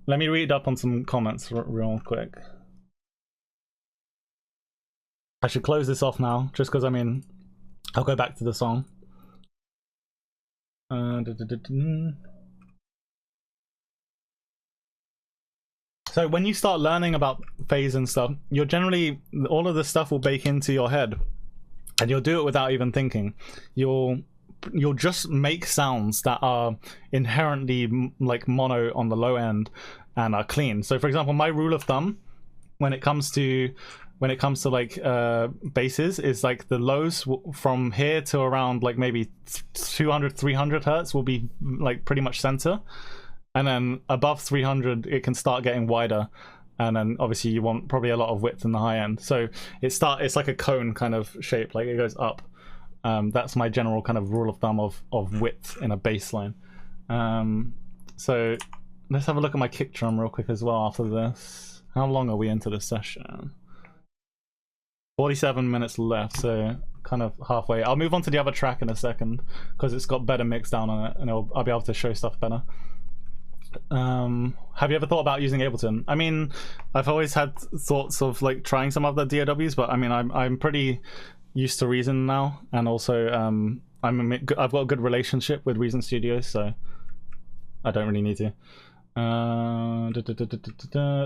let me read up on some comments real quick. I should close this off now, just because, I mean, I'll go back to the song. So when you start learning about phase and stuff, you're generally, all of this stuff will bake into your head, and you'll do it without even thinking. You'll just make sounds that are inherently like mono on the low end and are clean. So for example, my rule of thumb when it comes to like basses is like the lows from here to around like maybe 200-300 hertz will be like pretty much center. And then above 300, it can start getting wider, and then obviously you want probably a lot of width in the high end. So it's like a cone kind of shape, like it goes up. That's my general kind of rule of thumb of width in a bass line. So let's have a look at my kick drum real quick as well after this. How long are we into this session? 47 minutes left, so kind of halfway. I'll move on to the other track in a second, because it's got better mix down on it, and I'll be able to show stuff better. Have you ever thought about using Ableton? I mean, I've always had thoughts of like trying some of the DAWs, but I mean, I'm pretty used to Reason now, and also I've got a good relationship with Reason Studios, so I don't really need to.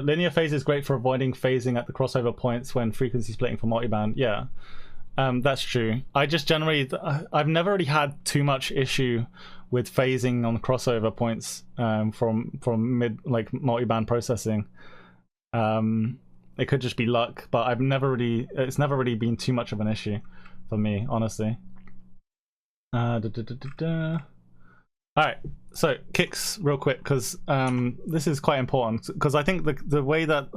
Linear phase is great for avoiding phasing at the crossover points when frequency splitting for multiband. Yeah, that's true. I just generally, I've never really had too much issue with phasing on crossover points from mid like multiband processing. It could just be luck, but it's never really been too much of an issue for me, honestly. Alright, so kicks real quick, because this is quite important, because I think the way that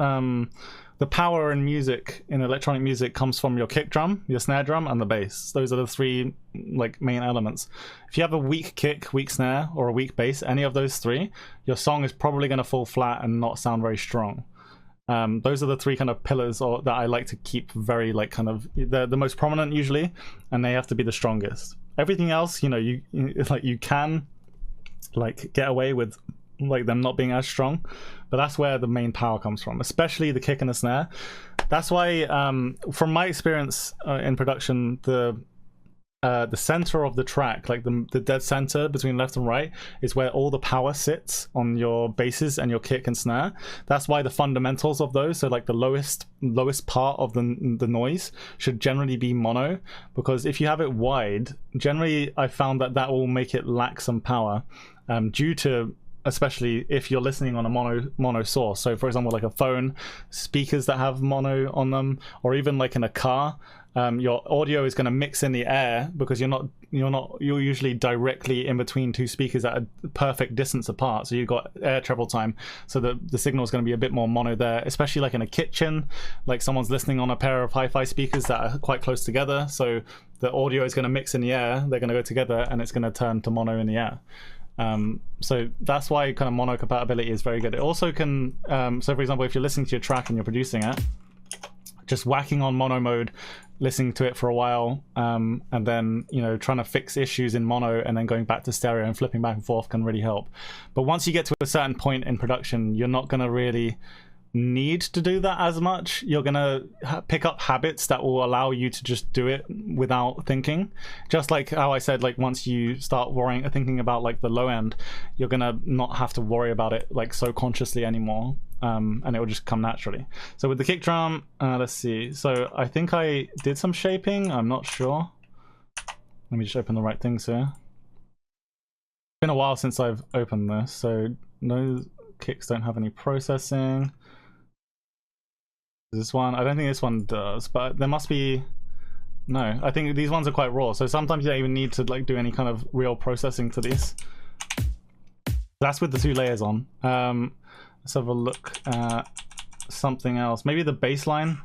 the power in music, in electronic music, comes from your kick drum, your snare drum, and the bass. Those are the three like main elements. If you have a weak kick, weak snare, or a weak bass, any of those three, your song is probably going to fall flat and not sound very strong. Those are the three kind of pillars that I like to keep very like kind of, they're the most prominent usually, and they have to be the strongest. everything else, you know, you can like get away with like them not being as strong, but that's where the main power comes from, especially the kick and the snare. That's why from my experience in production, the center of the track, like the dead center between left and right, is where all the power sits on your basses and your kick and snare. That's why the fundamentals of those, so like the lowest part of the noise should generally be mono, because if you have it wide, generally I found that will make it lack some power, due to, especially if you're listening on a mono source. So for example, like a phone, speakers that have mono on them, or even like in a car, your audio is going to mix in the air because you're usually directly in between two speakers at a perfect distance apart, so you've got air travel time, so the signal is going to be a bit more mono there, especially like in a kitchen, like someone's listening on a pair of hi-fi speakers that are quite close together, so the audio is going to mix in the air, they're going to go together, and it's going to turn to mono in the air. So that's why kind of mono compatibility is very good. It also can, so for example, if you're listening to your track and you're producing it, just whacking on mono mode, listening to it for a while, and then, you know, trying to fix issues in mono and then going back to stereo and flipping back and forth can really help. But once you get to a certain point in production, you're not going to really need to do that as much. You're gonna pick up habits that will allow you to just do it without thinking. Just like how I said, like once you start thinking about like the low end, you're gonna not have to worry about it like so consciously anymore, and it will just come naturally. So with the kick drum, let's see, so I think I did some shaping, I'm not sure. Let me just open the right things here. It's been a while since I've opened this, so no, kicks don't have any processing. This one, I don't think this one does, but there must be, no, I think these ones are quite raw, so sometimes you don't even need to like do any kind of real processing to these. That's with the 2 layers on. Let's have a look at something else, maybe the bass line.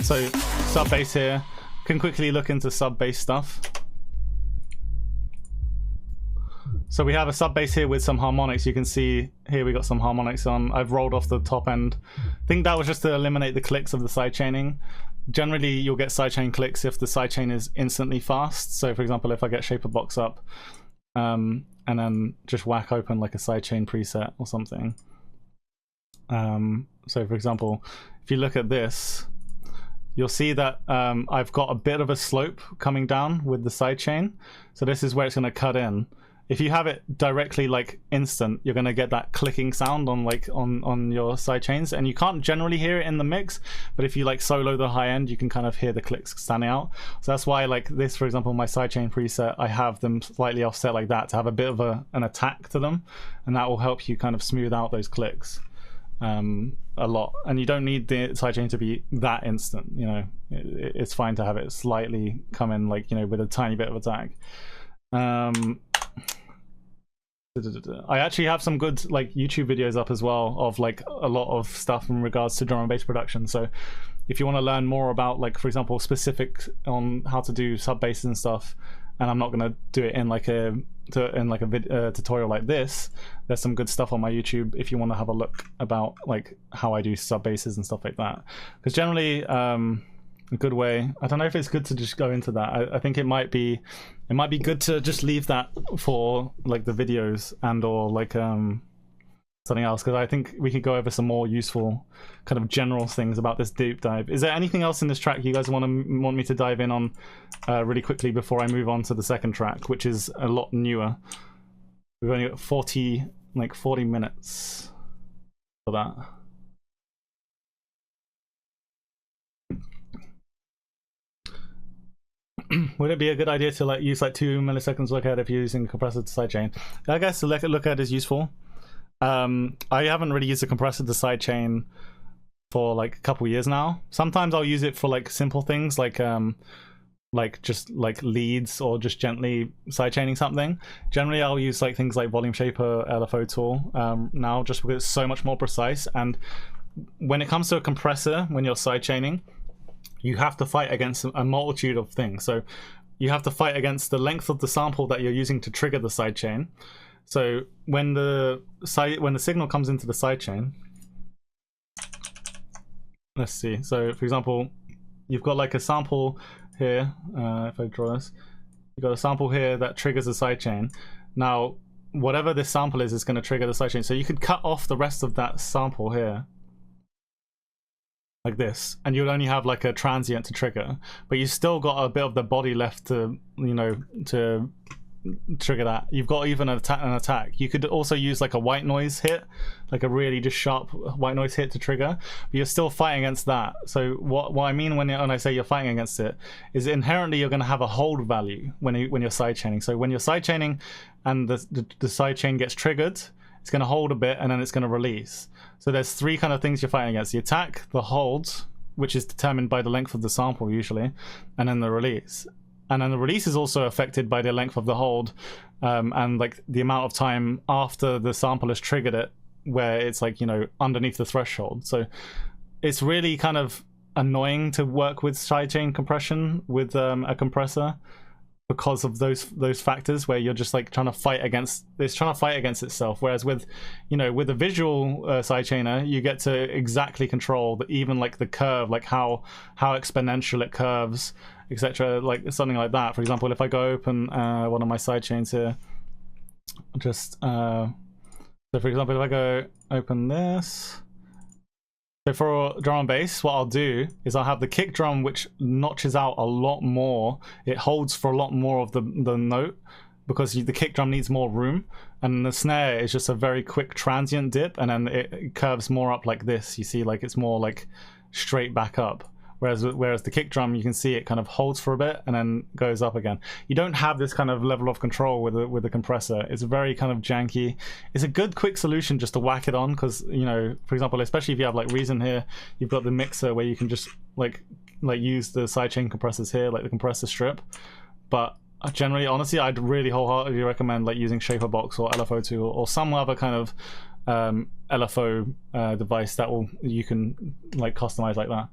So sub bass here, can quickly look into sub bass stuff. So we have a sub bass here with some harmonics. You can see here we got some harmonics on. I've rolled off the top end. I think that was just to eliminate the clicks of the sidechaining. Generally, you'll get sidechain clicks if the sidechain is instantly fast. So for example, if I get Shaper Box up, and then just whack open like a sidechain preset or something. So for example, if you look at this, you'll see that I've got a bit of a slope coming down with the sidechain. So this is where it's going to cut in. If you have it directly like instant, you're going to get that clicking sound on like on your sidechains, and you can't generally hear it in the mix, but if you like solo the high end, you can kind of hear the clicks standing out. So that's why like this, for example, my sidechain preset, I have them slightly offset like that to have a bit of an attack to them, and that will help you kind of smooth out those clicks a lot. And you don't need the sidechain to be that instant, you know, it's fine to have it slightly come in like, you know, with a tiny bit of attack. I actually have some good like YouTube videos up as well of like a lot of stuff in regards to drum and bass production. So if you want to learn more about like, for example, specific on how to do sub basses and stuff, and I'm not going to do it in like a tutorial like this, there's some good stuff on my YouTube if you want to have a look about like how I do sub basses and stuff like that. Because generally a good way, I don't know if it's good to just go into that. I think it might be good to just leave that for like the videos and or like something else, because I think we could go over some more useful kind of general things about this deep dive. Is there anything else in this track you guys want me to dive in on really quickly before I move on to the second track, which is a lot newer? We've only got 40 minutes for that. Would it be a good idea to like use like 2 milliseconds look ahead if you're using a compressor to sidechain? I guess the look ahead is useful. I haven't really used a compressor to sidechain for like a couple years now. Sometimes I'll use it for like simple things like just like leads or just gently sidechaining something. Generally I'll use like things like Volume Shaper LFO tool now, just because it's so much more precise. And when it comes to a compressor, when you're sidechaining, you have to fight against a multitude of things. So you have to fight against the length of the sample that you're using to trigger the sidechain. So when the signal comes into the sidechain, let's see. So for example, you've got like a sample here. If I draw this, you've got a sample here that triggers a sidechain. Now, whatever this sample is going to trigger the sidechain. So you could cut off the rest of that sample here, like this, and you'd only have like a transient to trigger, but you still got a bit of the body left to, you know, to trigger that. You've got even an attack. You could also use like a white noise hit, like a really just sharp white noise hit to trigger, but you're still fighting against that. So what I mean when I say you're fighting against it is inherently you're going to have a hold value when you're sidechaining. So when you're sidechaining and the sidechain gets triggered, it's going to hold a bit and then it's going to release. So there's three kind of things you're fighting against: the attack, the hold, which is determined by the length of the sample usually, and then the release. And then the release is also affected by the length of the hold, and like the amount of time after the sample has triggered it, where it's like, you know, underneath the threshold. So it's really kind of annoying to work with sidechain compression with a compressor because of those factors where you're just like trying to fight against itself. Whereas with, you know, with a visual sidechainer, you get to exactly control even like the curve, like how exponential it curves, etc., like something like that. For example, if I go open one of my sidechains here, just so for example, if I go open this, so for drum and bass, what I'll do is I'll have the kick drum, which notches out a lot more. It holds for a lot more of the note because the kick drum needs more room, and the snare is just a very quick transient dip, and then it curves more up like this. You see, like it's more like straight back up. Whereas the kick drum, you can see it kind of holds for a bit and then goes up again. You don't have this kind of level of control with the compressor. It's very kind of janky. It's a good quick solution just to whack it on, because, you know, for example, especially if you have like Reason here, you've got the mixer where you can just like use the sidechain compressors here, like the compressor strip. But generally, honestly, I'd really wholeheartedly recommend like using Shaperbox or LFO2 or some other kind of LFO device that you can like customize like that.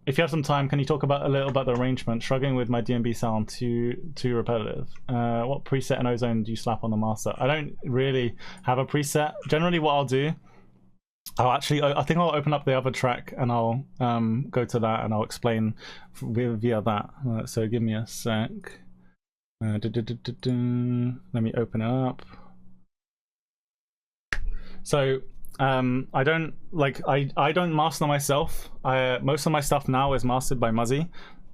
If you have some time, can you talk a little about the arrangement? Struggling with my DnB sound, too repetitive. What preset and ozone do you slap on the master? I don't really have a preset. Generally what I'll do, I think I'll open up the other track and I'll go to that and I'll explain via that. So give me a sec. Let me open it up. So I don't master myself. Most of my stuff now is mastered by Muzzy.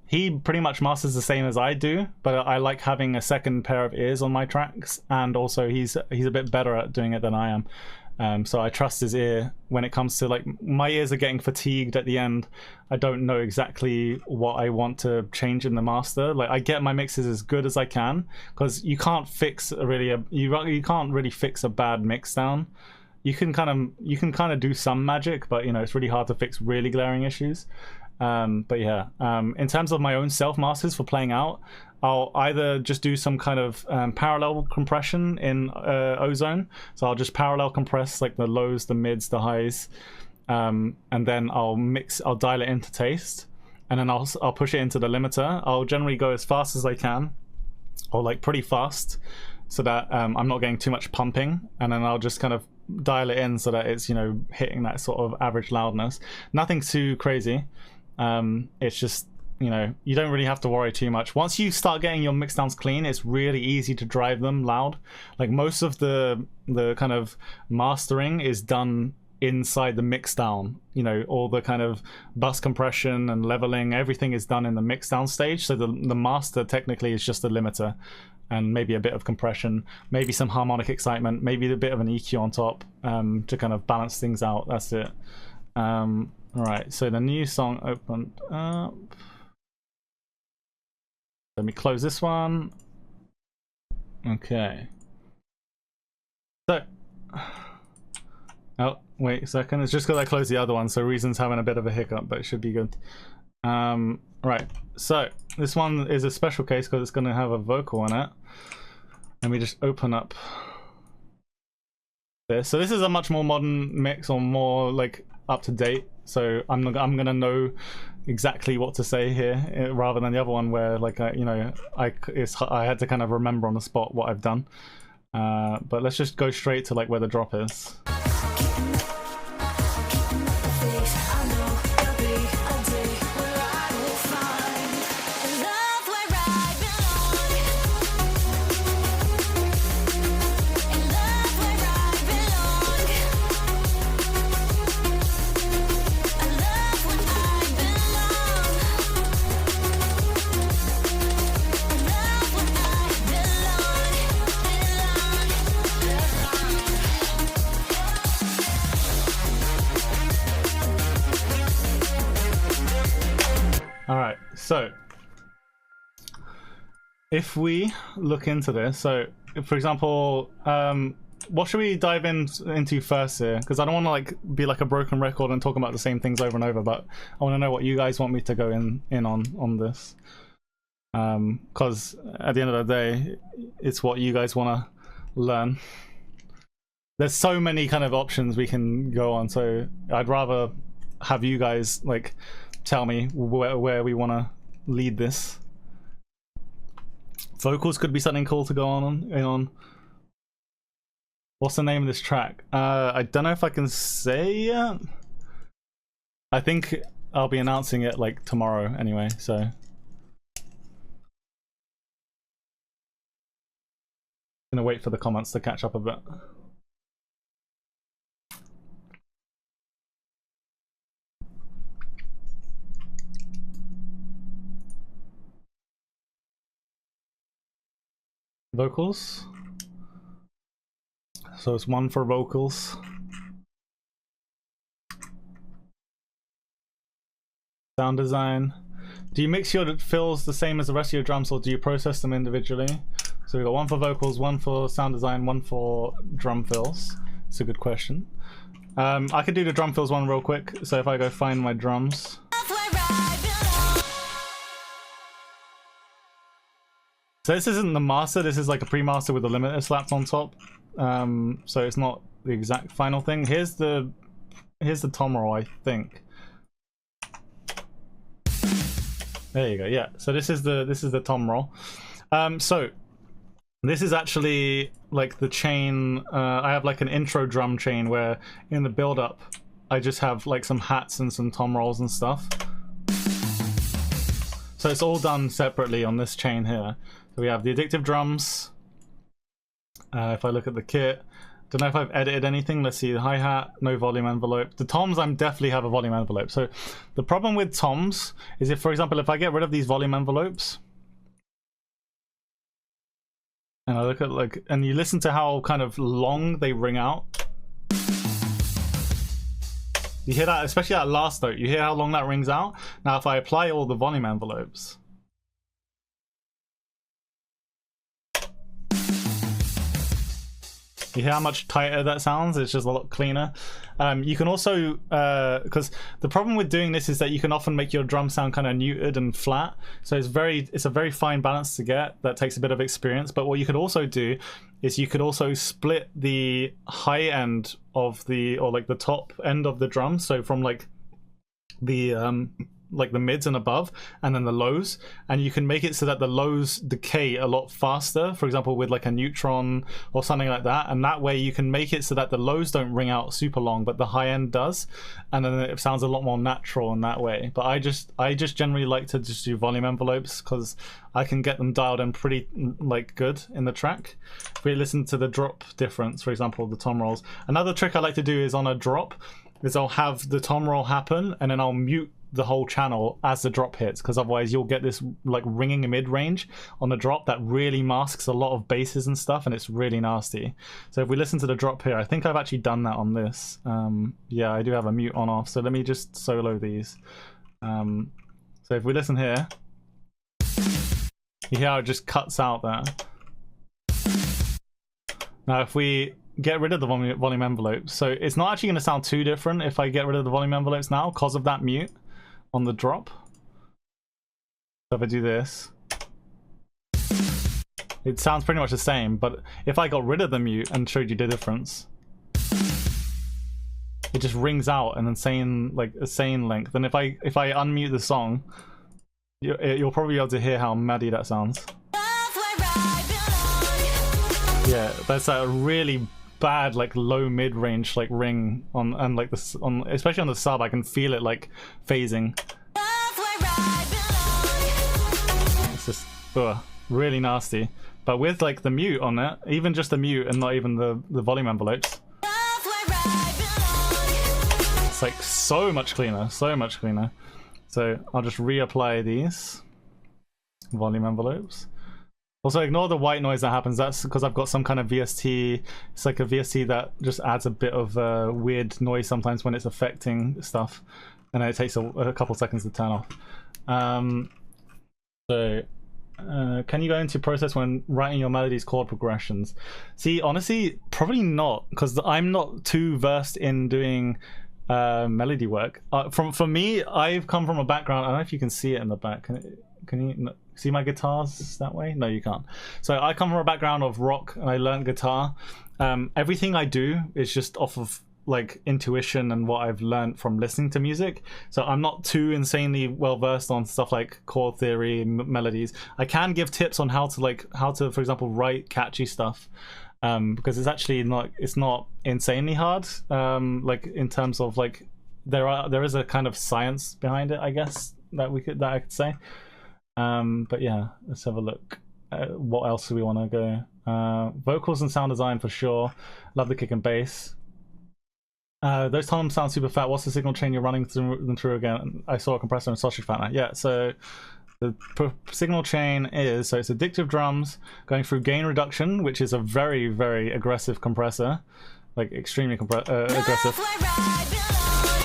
He pretty much masters the same as I do, but I like having a second pair of ears on my tracks, and also he's a bit better at doing it than I am. So I trust his ear when it comes to, like, my ears are getting fatigued at the end. I don't know exactly what I want to change in the master. Like, I get my mixes as good as I can, because you can't fix you can't really fix a bad mix down. You can kind of do some magic, but, you know, it's really hard to fix really glaring issues. But yeah, in terms of my own self masters for playing out, I'll either just do some kind of parallel compression in ozone. So I'll just parallel compress like the lows, the mids, the highs, and then I'll dial it into taste, and then I'll push it into the limiter. I'll generally go as fast as I can, or like pretty fast, so that I'm not getting too much pumping, and then I'll just kind of dial it in so that it's, you know, hitting that sort of average loudness. Nothing too crazy. It's just, you know, you don't really have to worry too much. Once you start getting your mix downs clean, it's really easy to drive them loud. Like, most of the kind of mastering is done inside the mix down. You know, all the kind of bus compression and leveling, everything is done in the mix down stage. So the master technically is just a limiter and maybe a bit of compression, maybe some harmonic excitement, maybe a bit of an EQ on top, to kind of balance things out. That's it. Alright, so the new song opened up. Let me close this one. Okay. So, oh, wait a second. It's just because I closed the other one, so Reason's having a bit of a hiccup, but it should be good. Right, so this one is a special case because it's going to have a vocal in it. Let me just open up this. So this is a much more modern mix, or more like up to date. So I'm gonna know exactly what to say here, rather than the other one where, like, you know, I had to kind of remember on the spot what I've done. But let's just go straight to like where the drop is. Alright, so if we look into this, so for example, what should we dive into first here? Because I don't want to like be like a broken record and talk about the same things over and over, but I want to know what you guys want me to go in on this. Because at the end of the day, it's what you guys want to learn. There's so many kind of options we can go on, so I'd rather have you guys like tell me where we want to lead this. Vocals could be something cool to go on. What's the name of this track? I don't know if I can say yet. I think I'll be announcing it like tomorrow anyway, so. Gonna wait for the comments to catch up a bit. Vocals. So it's 1 for vocals. Sound design. Do you mix your fills the same as the rest of your drums, or do you process them individually? So we've got 1 for vocals, 1 for sound design, 1 for drum fills. It's a good question. I could do the drum fills one real quick. So if I go find my drums. So this isn't the master, this is like a pre-master with a limiter slapped on top. So it's not the exact final thing. Here's the tom roll, I think. There you go. Yeah. So this is the tom roll. So this is actually like the chain. I have like an intro drum chain where in the build up I just have like some hats and some tom rolls and stuff. So it's all done separately on this chain here. So we have the addictive drums. If I look at the kit, don't know if I've edited anything. Let's see, the hi-hat, no volume envelope. The toms, I definitely have a volume envelope. So the problem with toms is if, for example, if I get rid of these volume envelopes, and I look at like, and you listen to how kind of long they ring out. You hear that, especially that last note, you hear how long that rings out? Now if I apply all the volume envelopes, you hear how much tighter that sounds? It's just a lot cleaner. You can also, because the problem with doing this is that you can often make your drum sound kind of muted and flat. So it's a very fine balance to get. That takes a bit of experience. But what you could also do is you could also split the high end of the, or like the top end of the drum. So from like the mids and above, and then the lows, and you can make it so that the lows decay a lot faster, for example with like a neutron or something like that, and that way you can make it so that the lows don't ring out super long but the high end does, and then it sounds a lot more natural in that way. But I just generally like to just do volume envelopes because I can get them dialed in pretty like good in the track. If we listen to the drop difference, for example the tom rolls, another trick I like to do is on a drop is I'll have the tom roll happen and then I'll mute the whole channel as the drop hits, because otherwise you'll get this like ringing mid-range on the drop that really masks a lot of basses and stuff, and it's really nasty. So if we listen to the drop here, I think I've actually done that on this. Yeah, I do have a mute on off, so let me just solo these. So if we listen here, you hear how it just cuts out there. Now if we get rid of the volume envelopes, so it's not actually going to sound too different if I get rid of the volume envelopes now because of that mute on the drop. So if I do this, it sounds pretty much the same, but if I got rid of the mute and showed you the difference, it just rings out an insane, like a sane length. And if I unmute the song, you'll probably be able to hear how muddy that sounds. Yeah, that's a really bad like low mid-range like ring on, and like this on, especially on the sub, I can feel it like phasing. It's just really nasty. But with like the mute on it, even just the mute and not even the volume envelopes, it's like so much cleaner, so much cleaner. So I'll just reapply these volume envelopes. Also ignore the white noise that happens, that's because I've got some kind of VST. It's like a VST that just adds a bit of weird noise sometimes when it's affecting stuff. and then it takes a couple seconds to turn off. Can you go into process when writing your melodies chord progressions? See, honestly, probably not, because I'm not too versed in doing melody work. For me, I've come from a background. I don't know if you can see it in the back. Can you see my guitars that way? No, you can't. So I come from a background of rock, and I learned guitar. Everything I do is just off of like intuition and what I've learned from listening to music. So I'm not too insanely well versed on stuff like chord theory, melodies. I can give tips on how to, for example, write catchy stuff, because it's actually not insanely hard. Like in terms of like there is a kind of science behind it, I guess, that I could say. But yeah, let's have a look. What else do we want to go? Vocals and sound design for sure. Love the kick and bass. Those toms sound super fat. What's the signal chain you're running through again? I saw a compressor and sausage fattener. Yeah, so the signal chain is, so it's addictive drums going through gain reduction, which is a very, very aggressive compressor, like extremely aggressive.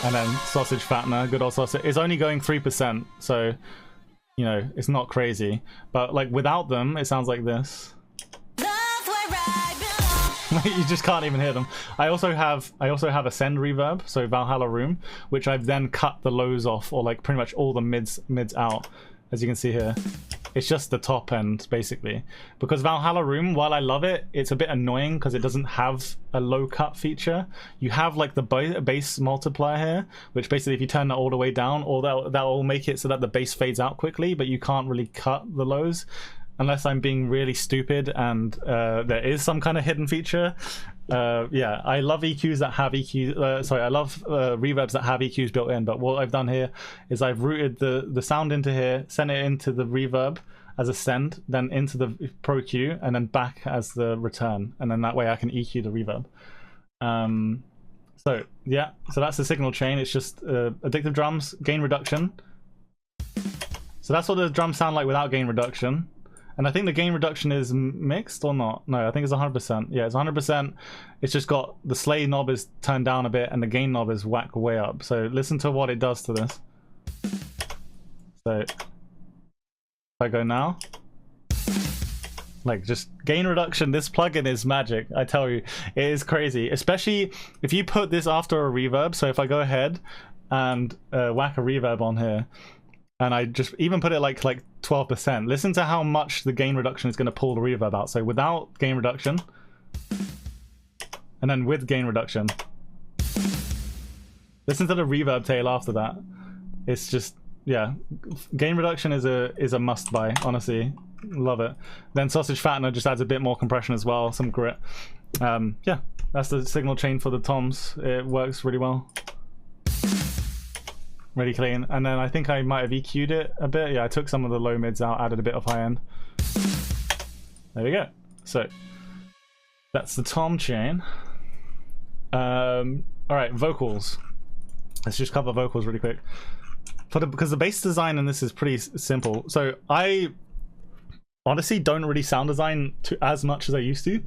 And then sausage fattener, good old sausage, is only going 3%, so you know it's not crazy. But like without them, it sounds like this. You just can't even hear them. I also have a send reverb, so Valhalla Room, which I've then cut the lows off, or like pretty much all the mids out, as you can see here. It's just the top end basically, because Valhalla Room, while I love it, it's a bit annoying because it doesn't have a low cut feature. You have like the bass multiplier here, which basically if you turn that all the way down, or that'll make it so that the bass fades out quickly, but you can't really cut the lows. Unless I'm being really stupid and there is some kind of hidden feature. Yeah, I love EQs that have EQs. I love reverbs that have EQs built in. But what I've done here is I've routed the sound into here, sent it into the reverb as a send, then into the Pro Q, and then back as the return. And then that way I can EQ the reverb. So yeah, so that's the signal chain. It's just addictive drums, gain reduction. So that's what the drums sound like without gain reduction. And I think the gain reduction is mixed or not? No, I think it's 100%. Yeah, it's 100%. It's just got the slay knob is turned down a bit and the gain knob is whacked way up. So listen to what it does to this. So if I go now, like just gain reduction, this plugin is magic. I tell you, it is crazy. Especially if you put this after a reverb. So if I go ahead and whack a reverb on here, and I just even put it like 12%. Listen to how much the gain reduction is going to pull the reverb out. So without gain reduction, and then with gain reduction. Listen to the reverb tail after that. It's just, yeah, gain reduction is a must buy, honestly. Love it. Then sausage fattener just adds a bit more compression as well, some grit. Yeah, that's the signal chain for the toms. It works really well. Really clean. And then I think I might have EQ'd it a bit. Yeah, I took some of the low mids out, added a bit of high end. There we go. So that's the tom chain. All right, vocals. Let's just cover vocals really quick. Because the bass design in this is pretty simple. So I honestly don't really sound design as much as I used to.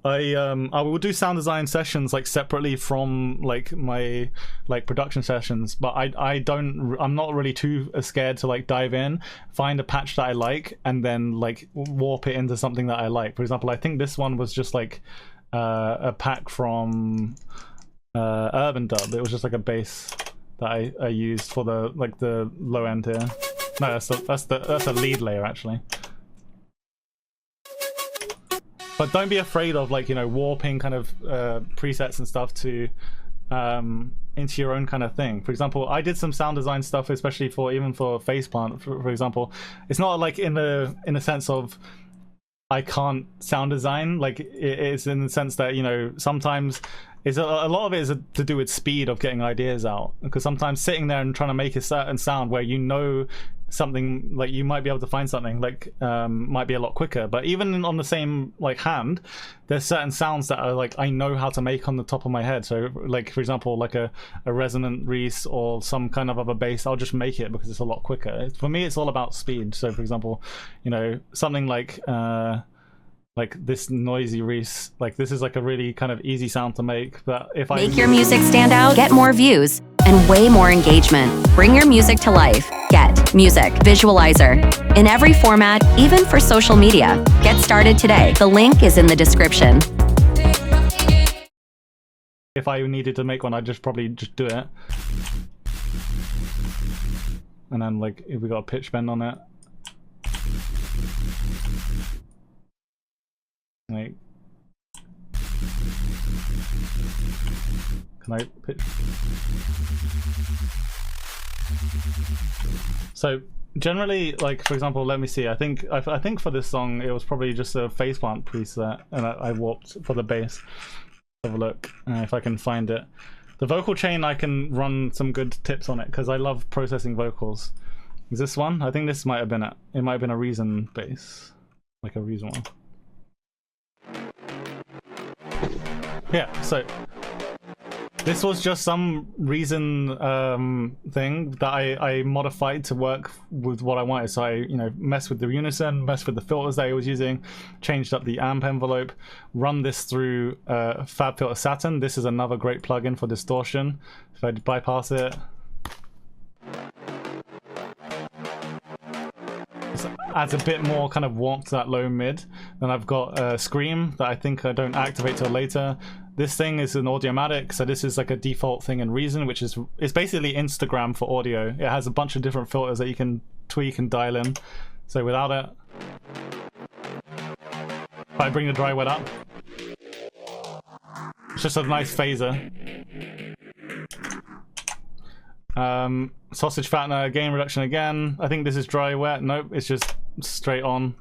I will do sound design sessions like separately from like my production sessions, but I'm not really too scared to like dive in, find a patch that I like, and then like warp it into something that I like. For example, I think this one was just like a pack from Urban Dub. It was just like a bass that I used for the low end here. No, that's a lead layer actually. But don't be afraid of like, you know, warping kind of presets and stuff to into your own kind of thing. For example, I did some sound design stuff, especially for Faceplant, for example. It's not like in a sense of I can't sound design. Like it's in the sense that, you know, sometimes a lot of it is to do with speed of getting ideas out. Because sometimes sitting there and trying to make a certain sound where you know something, like you might be able to find something like might be a lot quicker. But even on the same like hand, there's certain sounds that are like I know how to make on the top of my head. So like for example, like a resonant Reese or some kind of other bass, I'll just make it because it's a lot quicker. For me, it's all about speed. So for example, you know, something like like this noisy Reese. Like this is like a really kind of easy sound to make. But if I make your music stand out, get more views, and way more engagement. Bring your music to life. Get Music Visualizer. In every format, even for social media. Get started today. The link is in the description. if I needed to make one, I'd just probably just do it. And then like if we got a pitch bend on it. Like, can I pitch? So generally, like for example, let me see. I think for this song it was probably just a phase plant preset, and I warped for the bass. Have a look if I can find it. The vocal chain, I can run some good tips on it because I love processing vocals. Is this one? I think this might have been it. It might have been a Reason bass, like a Reason one. Yeah, so this was just some Reason thing that I modified to work with what I wanted. So I, messed with the unison, messed with the filters that I was using, changed up the amp envelope, run this through FabFilter Saturn. This is another great plugin for distortion. If I bypass it, adds a bit more kind of warmth to that low mid. Then I've got Scream that I think I don't activate till later. This thing is an Audiomatic, so this is like a default thing in Reason, which is basically Instagram for audio. It has a bunch of different filters that you can tweak and dial in. So without it, if I bring the dry wet up, it's just a nice phaser. Sausage fattener, gain reduction again. I think this is dry wet. Nope, it's just straight on.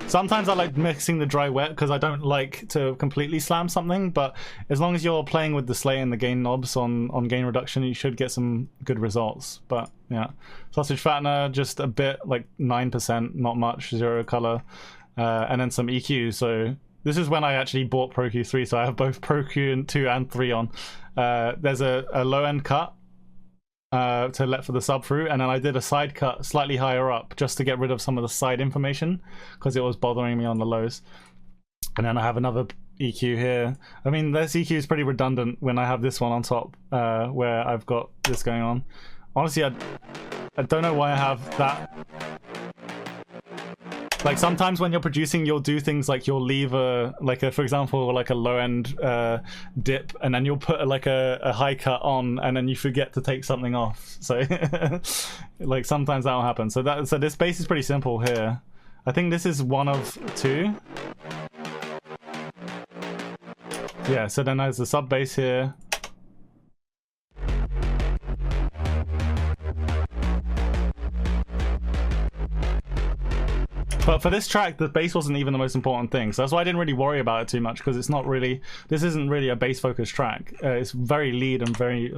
Sometimes I like mixing the dry wet because I don't like to completely slam something, but as long as you're playing with the slate and the gain knobs on gain reduction, you should get some good results. But yeah, sausage fattener, just a bit, like 9%, not much, zero color, and then some EQ. So this is when I actually bought Pro Q3, so I have both Pro Q2 and 3 on. There's a low end cut to let for the sub through, and then I did a side cut slightly higher up just to get rid of some of the side information because it was bothering me on the lows. And then I have another EQ here. I mean, this EQ is pretty redundant when I have this one on top where I've got this going on. Honestly, I don't know why I have that. Like sometimes when you're producing, you'll do things like you'll leave for example, like a low end dip, and then you'll put like a high cut on, and then you forget to take something off. So like sometimes that'll happen. So this bass is pretty simple here. I think this is one of two. Yeah. So then there's the sub bass here. But for this track, the bass wasn't even the most important thing, so that's why I didn't really worry about it too much, because it's not really, this isn't really a bass focused track. It's very lead and very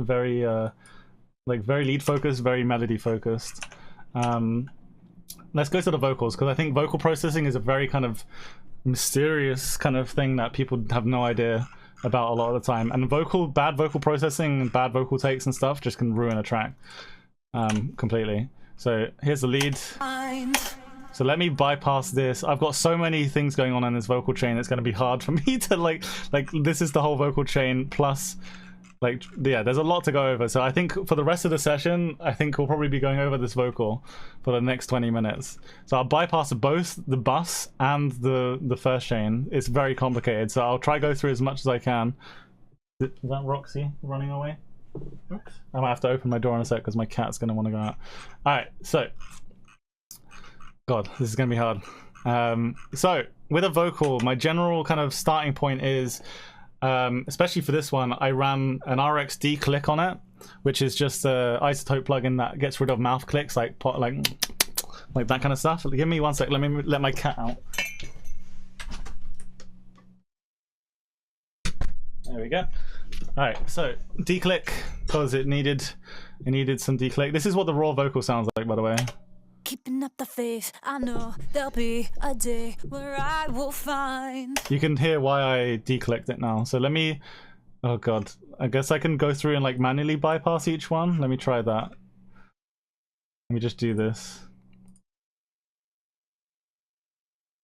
lead focused, very melody focused. Let's go to the vocals, because I think vocal processing is a very kind of mysterious kind of thing that people have no idea about a lot of the time. And bad vocal processing and bad vocal takes and stuff just can ruin a track completely. So here's the lead. So let me bypass this. I've got so many things going on in this vocal chain, it's going to be hard for me to like this is the whole vocal chain plus yeah, there's a lot to go over. So I think for the rest of the session, I think we'll probably be going over this vocal for the next 20 minutes. So I'll bypass both the bus and the first chain. It's very complicated, so I'll try go through as much as I can. Is that Roxy running away? I might have to open my door in a sec because my cat's going to want to go out. Alright, so God, this is going to be hard. So with a vocal, my general kind of starting point is, especially for this one, I ran an RxD click on it, which is just a isotope plugin that gets rid of mouth clicks, like that kind of stuff. Give me 1 sec. Let me let my cat out. There we go. All right, so D-click, because it needed some D-click. This is what the raw vocal sounds like, by the way. Keeping up the faith, I know there'll be a day where I will find. You can hear why I declicked it now. So let me, oh God, I guess I can go through and like manually bypass each one. Let me try that. Let me just do this.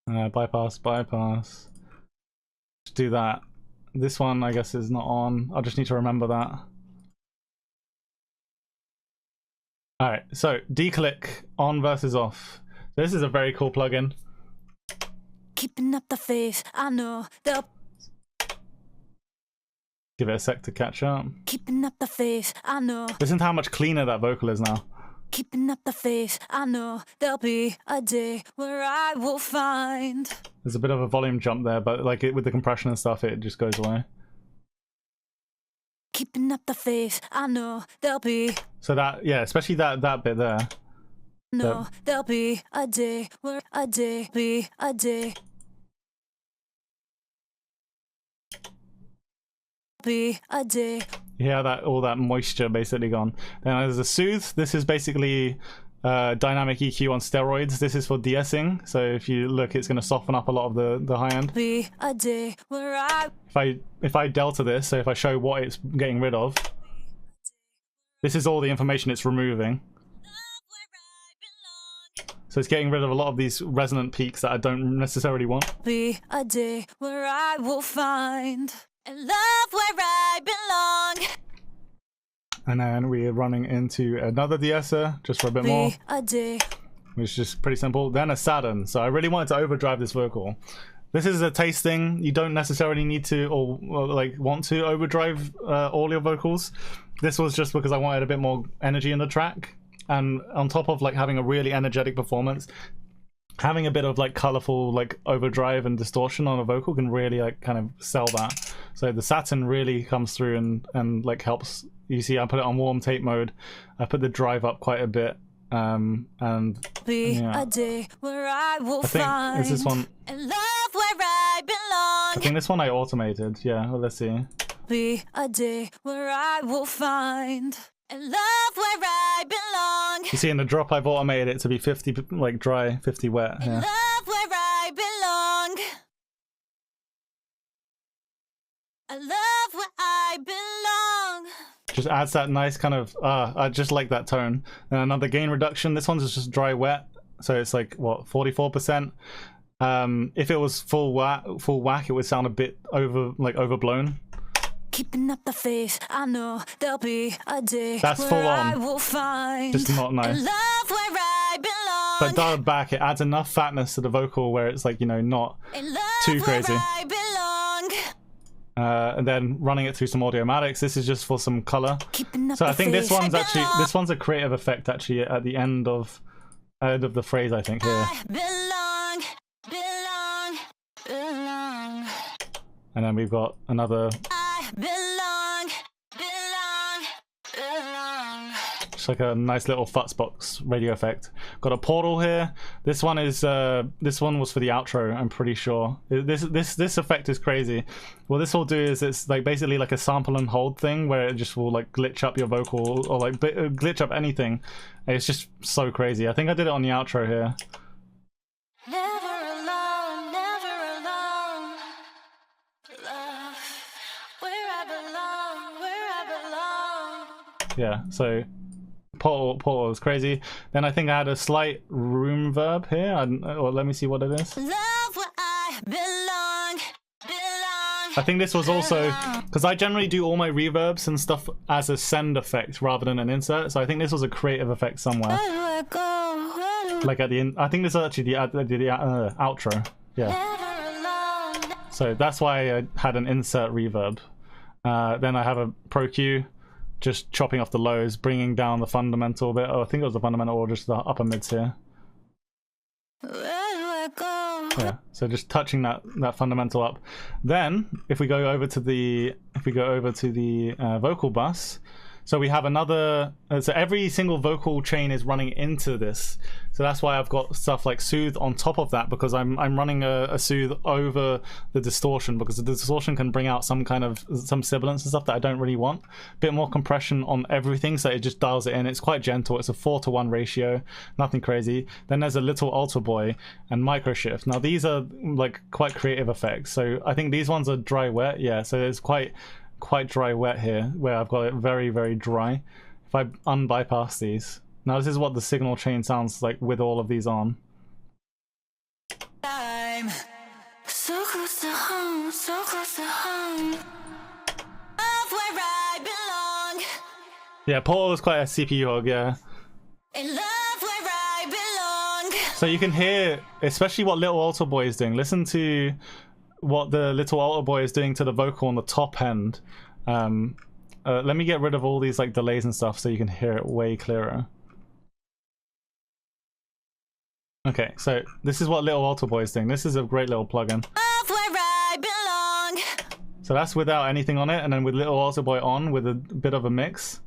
Bypass. do that. This one, I guess, is not on. I'll just need to remember that. Alright, so D-click on versus off. This is a very cool plugin. Keeping up the faith, I know they'll. Give it a sec to catch up. Keeping up the faith, I know. Listen to how much cleaner that vocal is now. Keeping up the faith, I know there'll be a day where I will find. There's a bit of a volume jump there, but like with the compression and stuff, it just goes away. Keeping up the faith, I know there'll be. So that, yeah, especially that bit there. No, there'll be a day where a day be a day. Be a day. Yeah, that all that moisture basically gone. Then there's a soothe. This is basically dynamic EQ on steroids. This is for de-essing. So if you look, it's going to soften up a lot of the high end. Be a day where If I delta this, so if I show what it's getting rid of, this is all the information it's removing. So it's getting rid of a lot of these resonant peaks that I don't necessarily want. Be a day where I will find and love where I belong. And then we're running into another de-esser, just for a bit more. A day. Which is just pretty simple. Then a Saturn. So I really wanted to overdrive this vocal. This is a taste thing. You don't necessarily need to or like want to overdrive all your vocals. This was just because I wanted a bit more energy in the track. And on top of like having a really energetic performance, having a bit of like colorful like overdrive and distortion on a vocal can really like kind of sell that. So the Saturn really comes through and like helps. You see I put it on warm tape mode. I put the drive up quite a bit. And yeah. A day where I will find is this one and love where I belong. I think this one I automated. Yeah, well, let's see. Be a day where I will find and love where I belong. You see in the drop I've automated it to be 50 like dry, 50 wet. Yeah. And love where I belong. I love where I belong. Just adds that nice kind of I just like that tone. And another gain reduction. This one's just dry wet, so it's like what 44%. If it was full whack, it would sound a bit overblown. Keeping up the faith, I know there'll be a day that's where full on. I will find just not nice. And love where I belong. But dialed back, it adds enough fatness to the vocal where it's like, you know, not too crazy. Where I belong. And then running it through some Audiomatics. This is just for some color. So I think this one's a creative effect actually at the end of the phrase, I think, here. I belong. And then we've got another. I belong. It's like a nice little futzbox radio effect. Got a portal here. This one is this one was for the outro, I'm pretty sure. This effect is crazy. What this will do is it's like basically like a sample and hold thing where it just will like glitch up your vocal or like glitch up anything. It's just so crazy. I think I did it on the outro here. Never alone, never alone. Love, where I belong. Yeah, so portal is crazy. Then I think I had a slight room verb here. Or let me see what it is. Love where I belong. I think this was also because I generally do all my reverbs and stuff as a send effect rather than an insert. So I think this was a creative effect somewhere. Where do I go? Like at the end, I think this is actually the outro. Yeah. So that's why I had an insert reverb. Then I have a pro Q, just chopping off the lows, bringing down the fundamental bit. Oh, I think it was the fundamental or just the upper mids here. Where do I go? Yeah, so just touching that fundamental up. Then if we go over to the vocal bus, so we have another. So every single vocal chain is running into this. So that's why I've got stuff like soothe on top of that, because I'm running a soothe over the distortion, because the distortion can bring out some sibilance and stuff that I don't really want. A bit more compression on everything, so it just dials it in. It's quite gentle. It's a 4:1 ratio, nothing crazy. Then there's a little alter boy and micro shift. Now these are like quite creative effects. So I think these ones are dry wet. Yeah, so it's quite dry wet here, where I've got it very, very dry. If I unbypass these. Now this is what the signal chain sounds like with all of these on. I'm so close to home, so close to home. Love where I belong. Yeah, Portal is quite a CPU hog, yeah. In love where I belong. So you can hear, especially what Little Altar Boy is doing. Listen to what the Little Altar Boy is doing to the vocal on the top end. Let me get rid of all these like delays and stuff so you can hear it way clearer. Okay, so this is what Little Altar Boy is doing. This is a great little plugin. Love where I belong. So that's without anything on it, and then with Little Altar Boy on with a bit of a mix.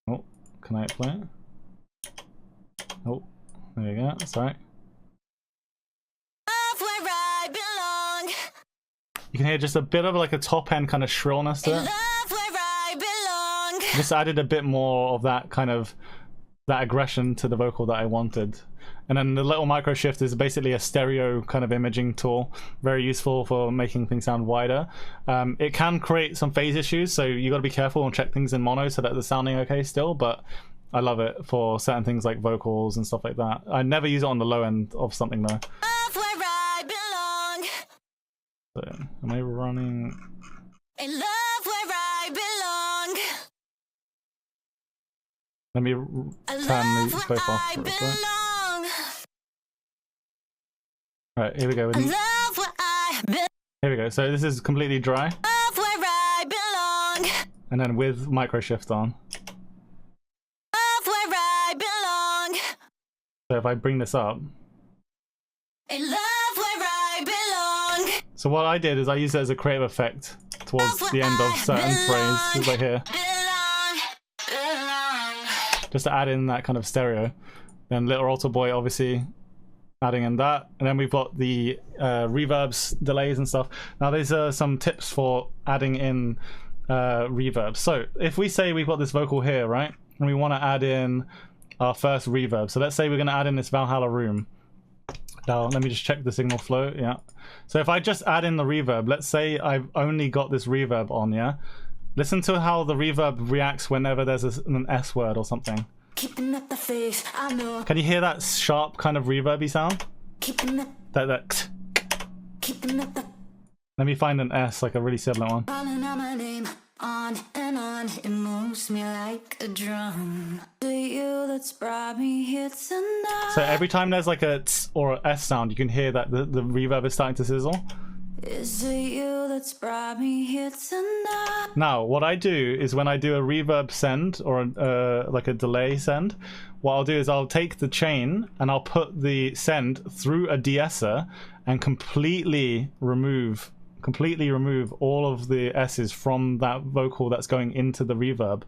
Oh, can I play it? Oh, there you go. Sorry. Love where I belong. You can hear just a bit of like a top end kind of shrillness to In it. love where I belong. Just added a bit more of that kind of that aggression to the vocal that I wanted. And then the little micro shift is basically a stereo kind of imaging tool, very useful for making things sound wider. It can create some phase issues, so you got to be careful and check things in mono so that they're sounding okay still, but I love it for certain things like vocals and stuff like that. I never use it on the low end of something though. Love where I belong. So, am I running? In love where I belong. Let me turn these Love both where off I real quick. belong. Alright, here we go. Love where I belong. Here we go. So this is completely dry, Love where I belong. and then with micro shift on. Love where I belong. So if I bring this up, In love where I belong. so what I did is I used it as a creative effect towards the end of certain phrases right here, just to add in that kind of stereo. Then Little Altar Boy obviously adding in that, and then we've got the reverbs, delays and stuff. Now these are some tips for adding in reverb. So if we say we've got this vocal here, right, and we want to add in our first reverb, so let's say we're going to add in this Valhalla room. Now let me just check the signal flow. Yeah, so if I just add in the reverb, let's say I've only got this reverb on, yeah, listen to how the reverb reacts whenever there's an S word or something. Keeping up the faith, I know. Can you hear that sharp kind of reverby sound? Keeping up, That keeping up the let me find an S, like a really similar one. calling out my name on and on. It moves me like a drum. To you that's brought me here tonight. So every time there's like a tss or a S sound, you can hear that the reverb is starting to sizzle. Is it you that's brought me here tonight? Now, what I do is when I do a reverb send or like a delay send, what I'll do is I'll take the chain and I'll put the send through a de-esser and completely remove all of the S's from that vocal that's going into the reverb.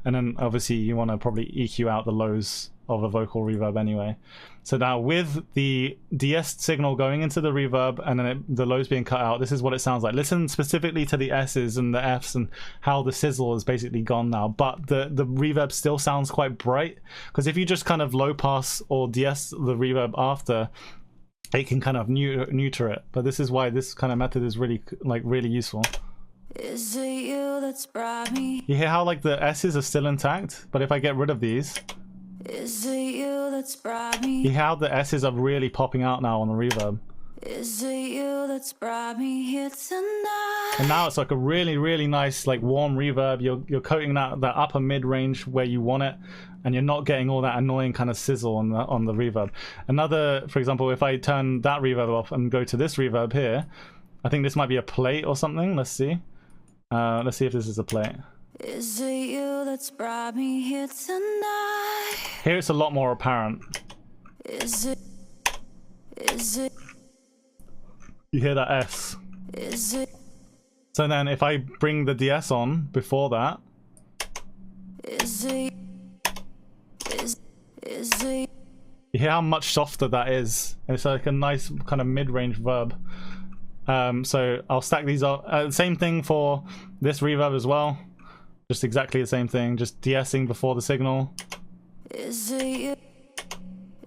And then obviously you want to probably EQ out the lows of a vocal reverb anyway. So now with the DS signal going into the reverb and then the lows being cut out, this is what it sounds like. Listen specifically to the S's and the F's and how the sizzle is basically gone now, but the reverb still sounds quite bright, because if you just kind of low pass or DS the reverb after, it can kind of neuter it. But this is why this kind of method is really useful. Is it you that's brought me? You hear how like the S's are still intact, but if I get rid of these, Is it you that's brought me? you hear how the S's are really popping out now on the reverb. Is it you that's brought me here tonight? And now it's like a really nice like warm reverb. You're coating that upper mid range where you want it, and you're not getting all that annoying kind of sizzle on the reverb. Another, for example, if I turn that reverb off and go to this reverb here, I think this might be a plate or something. Let's see. Let's see if this is a plate. Is it you that's brought me here tonight? Here it's a lot more apparent. Is it? You hear that S. Is it? So then if I bring the DS on before that, Is it? Is it? you hear how much softer that is. It's like a nice kind of mid-range verb. So I'll stack these up. Same thing for this reverb as well. Just exactly the same thing. Just de-essing before the signal. Is it?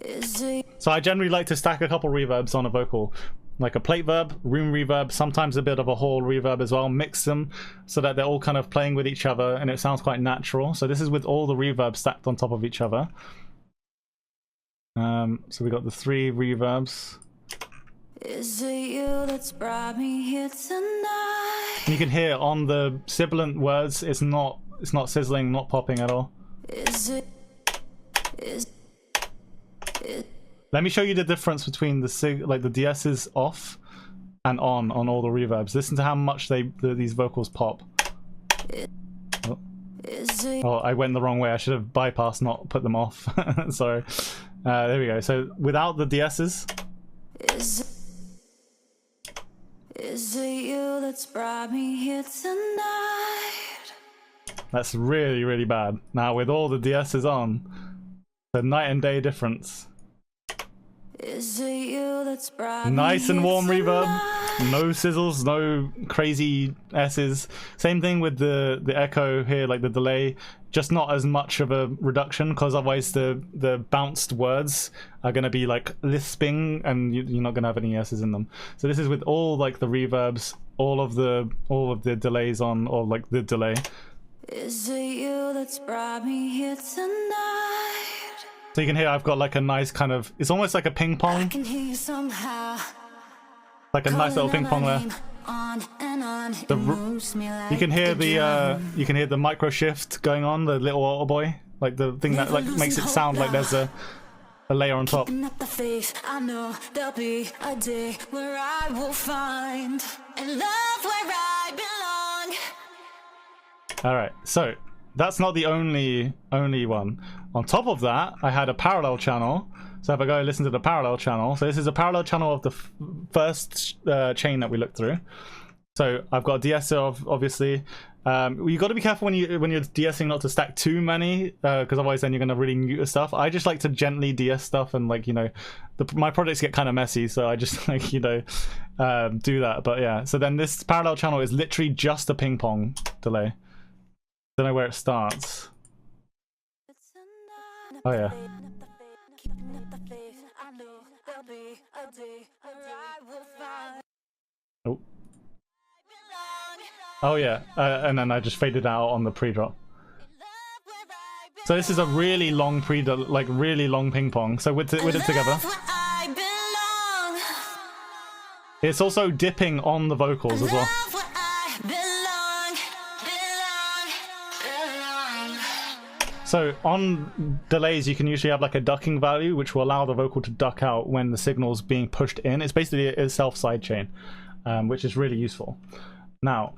Is it? So I generally like to stack a couple reverbs on a vocal. Like a plate verb, room reverb, sometimes a bit of a hall reverb as well. Mix them so that they're all kind of playing with each other and it sounds quite natural. So this is with all the reverbs stacked on top of each other. So we got the 3 reverbs. Is it you that's brought me here tonight? You can hear on the sibilant words, it's not sizzling, not popping at all. Let me show you the difference between the DS's off and on all the reverbs. Listen to how much these vocals pop. Oh, I went the wrong way. I should have bypassed, not put them off. Sorry. There we go. So without the DS's. Is it you that's brought me here tonight? That's really, really bad. Now with all the DS's on, the night and day difference. Is it you that's brought me Nice and warm here reverb. tonight? No sizzles, no crazy S's. Same thing with the echo here, like the delay. Just not as much of a reduction, because otherwise the bounced words are going to be like lisping, and you're not going to have any S's in them. So this is with all like the reverbs, all of the delays on, or like the delay. Is it you that's brought me here tonight? So you can hear I've got like a nice kind of, it's almost like a ping I pong, can hear you somehow. like a nice little ping pong there. On and on, The it moves me like You can hear a drum. the micro shift going on, the little auto boy, like the thing that like makes it sound like there's a layer on top. Keeping up the faith, I know there'll be a day where I will find and love where I belong. All right, so that's not the only one. On top of that, I had a parallel channel. So if I go listen to the parallel channel, so this is a parallel channel of the first chain that we looked through. So I've got a DS obviously. You got to be careful when you're DSing not to stack too many, because otherwise then you're going to really mute stuff. I just like to gently DS stuff, and like, you know, my projects get kind of messy, so I just like, you know, do that. But yeah, so then this parallel channel is literally just a ping pong delay. Don't know where it starts. Oh yeah. Oh. Oh yeah, and then I just faded out on the pre-drop. So this is a really long really long ping pong. So with it together, it's also dipping on the vocals as well. So on delays, you can usually have like a ducking value, which will allow the vocal to duck out when the signal's being pushed in. It's basically a self sidechain, which is really useful. Now,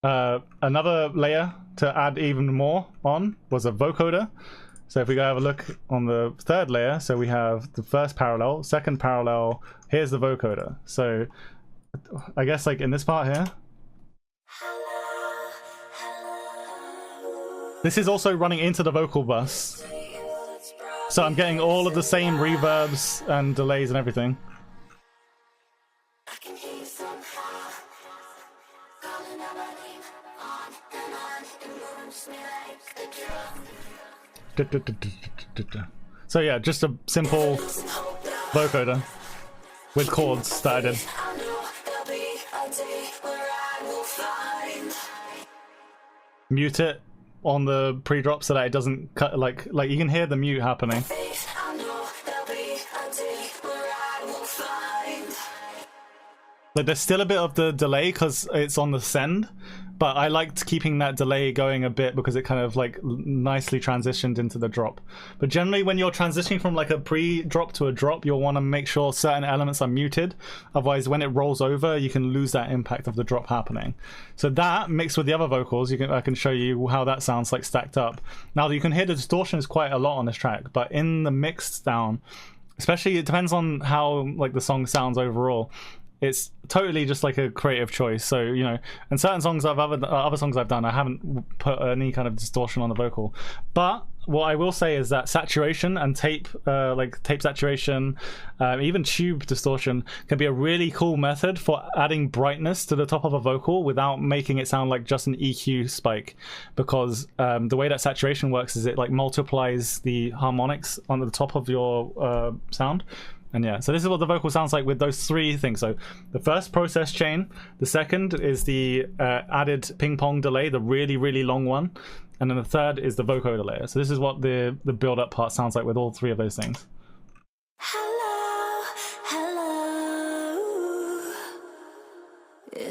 another layer to add even more on was a vocoder. So if we go have a look on the third layer, so we have the first parallel, second parallel, here's the vocoder. So I guess like in this part here, this is also running into the vocal bus. So I'm getting all of the same reverbs and delays and everything. So yeah, just a simple vocoder with chords that I did. Mute it on the pre-drop so that it doesn't cut, like you can hear the mute happening. Like there's still a bit of the delay because it's on the send, but I liked keeping that delay going a bit because it kind of like nicely transitioned into the drop. But generally when you're transitioning from like a pre-drop to a drop, you'll want to make sure certain elements are muted. Otherwise when it rolls over, you can lose that impact of the drop happening. So that mixed with the other vocals, I can show you how that sounds like stacked up. Now you can hear the distortion is quite a lot on this track, but in the mixed down, especially it depends on how like the song sounds overall. It's totally just like a creative choice. So, you know, and certain songs other songs I've done, I haven't put any kind of distortion on the vocal. But what I will say is that saturation and tape saturation, even tube distortion can be a really cool method for adding brightness to the top of a vocal without making it sound like just an EQ spike. Because the way that saturation works is it like multiplies the harmonics on the top of your sound. And yeah, so this is what the vocal sounds like with those three things. So the first process chain, the second is the added ping pong delay, the really, really long one. And then the third is the vocoder layer. So this is what the build up part sounds like with all three of those things. Hello, hello.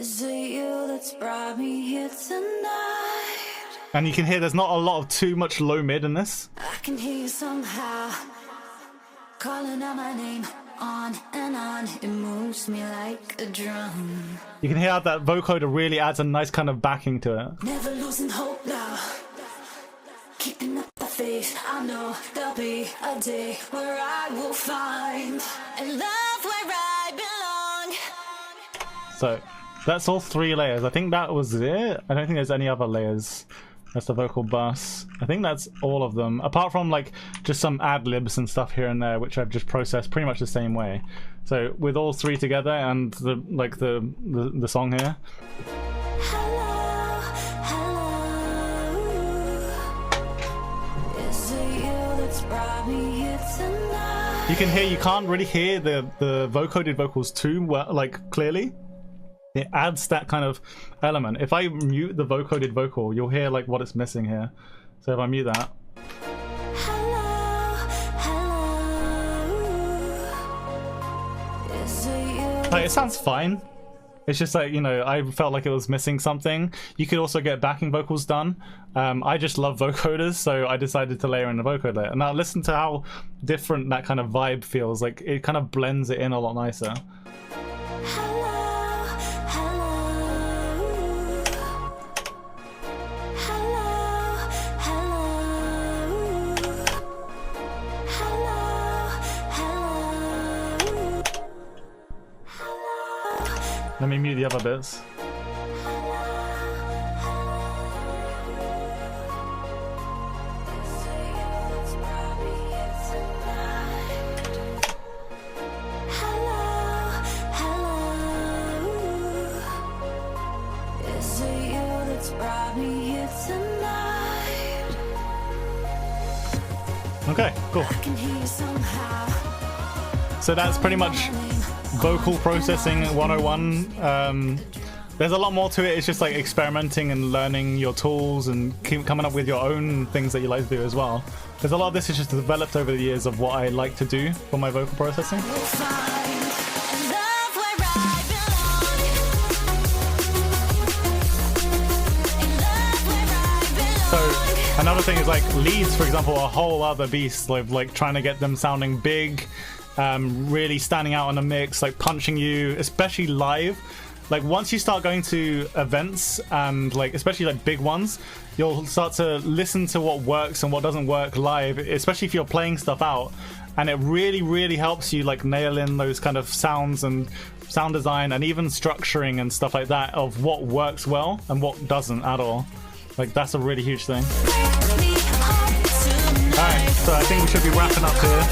Is it you that's brought me here tonight? And you can hear there's not a lot of too much low mid in this. I can hear you somehow, calling out my name on and on. It moves me like a drum. You can hear how that vocoder really adds a nice kind of backing to it. Never losing hope now, keeping up the faith. I know there'll be a day where I will find a love where I belong. So that's all 3 layers. I think that was it. I don't think there's any other layers. That's the vocal bus. I think that's all of them, apart from like just some ad-libs and stuff here and there, which I've just processed pretty much the same way. So with all 3 together and the like the song here. Hello, hello. Is it you that's brought me here tonight? You can hear, you can't really hear the vocoded vocals too well, like clearly. It adds that kind of element. If I mute the vocoded vocal, you'll hear like what it's missing here. So if I mute that. Hello, hello. Is it you? Like, it sounds fine. It's just like, you know, I felt like it was missing something. You could also get backing vocals done. I just love vocoders, so I decided to layer in a vocoder. And now listen to how different that kind of vibe feels. Like, it kind of blends it in a lot nicer. Let me mute the other bits. Okay, cool. So that's pretty much vocal processing 101. There's a lot more to it. It's just like experimenting and learning your tools and keep coming up with your own things that you like to do as well. There's a lot of this is just developed over the years of what I like to do for my vocal processing. So another thing is like leads, for example, are a whole other beast. Like trying to get them sounding big, really standing out in the mix, like punching you, especially live. Like once you start going to events and like especially like big ones, you'll start to listen to what works and what doesn't work live, especially if you're playing stuff out, and it really helps you like nail in those kind of sounds and sound design and even structuring and stuff like that of what works well and what doesn't at all. Like that's a really huge thing. Alright, so I think we should be wrapping up here.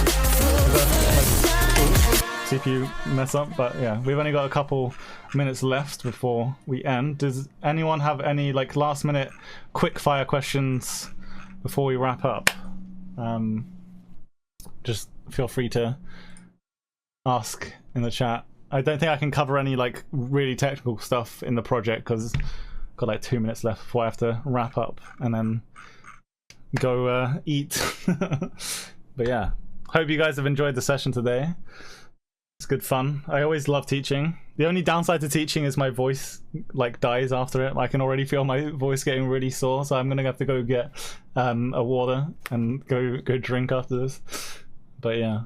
See if you mess up, but yeah, we've only got a couple minutes left before we end. Does anyone have any like last minute quick fire questions before we wrap up? Just feel free to ask in the chat. I don't think I can cover any like really technical stuff in the project because I've got like 2 minutes left before I have to wrap up and then go eat. But yeah, hope you guys have enjoyed the session today. It's good fun. I always love teaching. The only downside to teaching is my voice like dies after it. I can already feel my voice getting really sore, so I'm gonna have to go get a water and go drink after this. But yeah,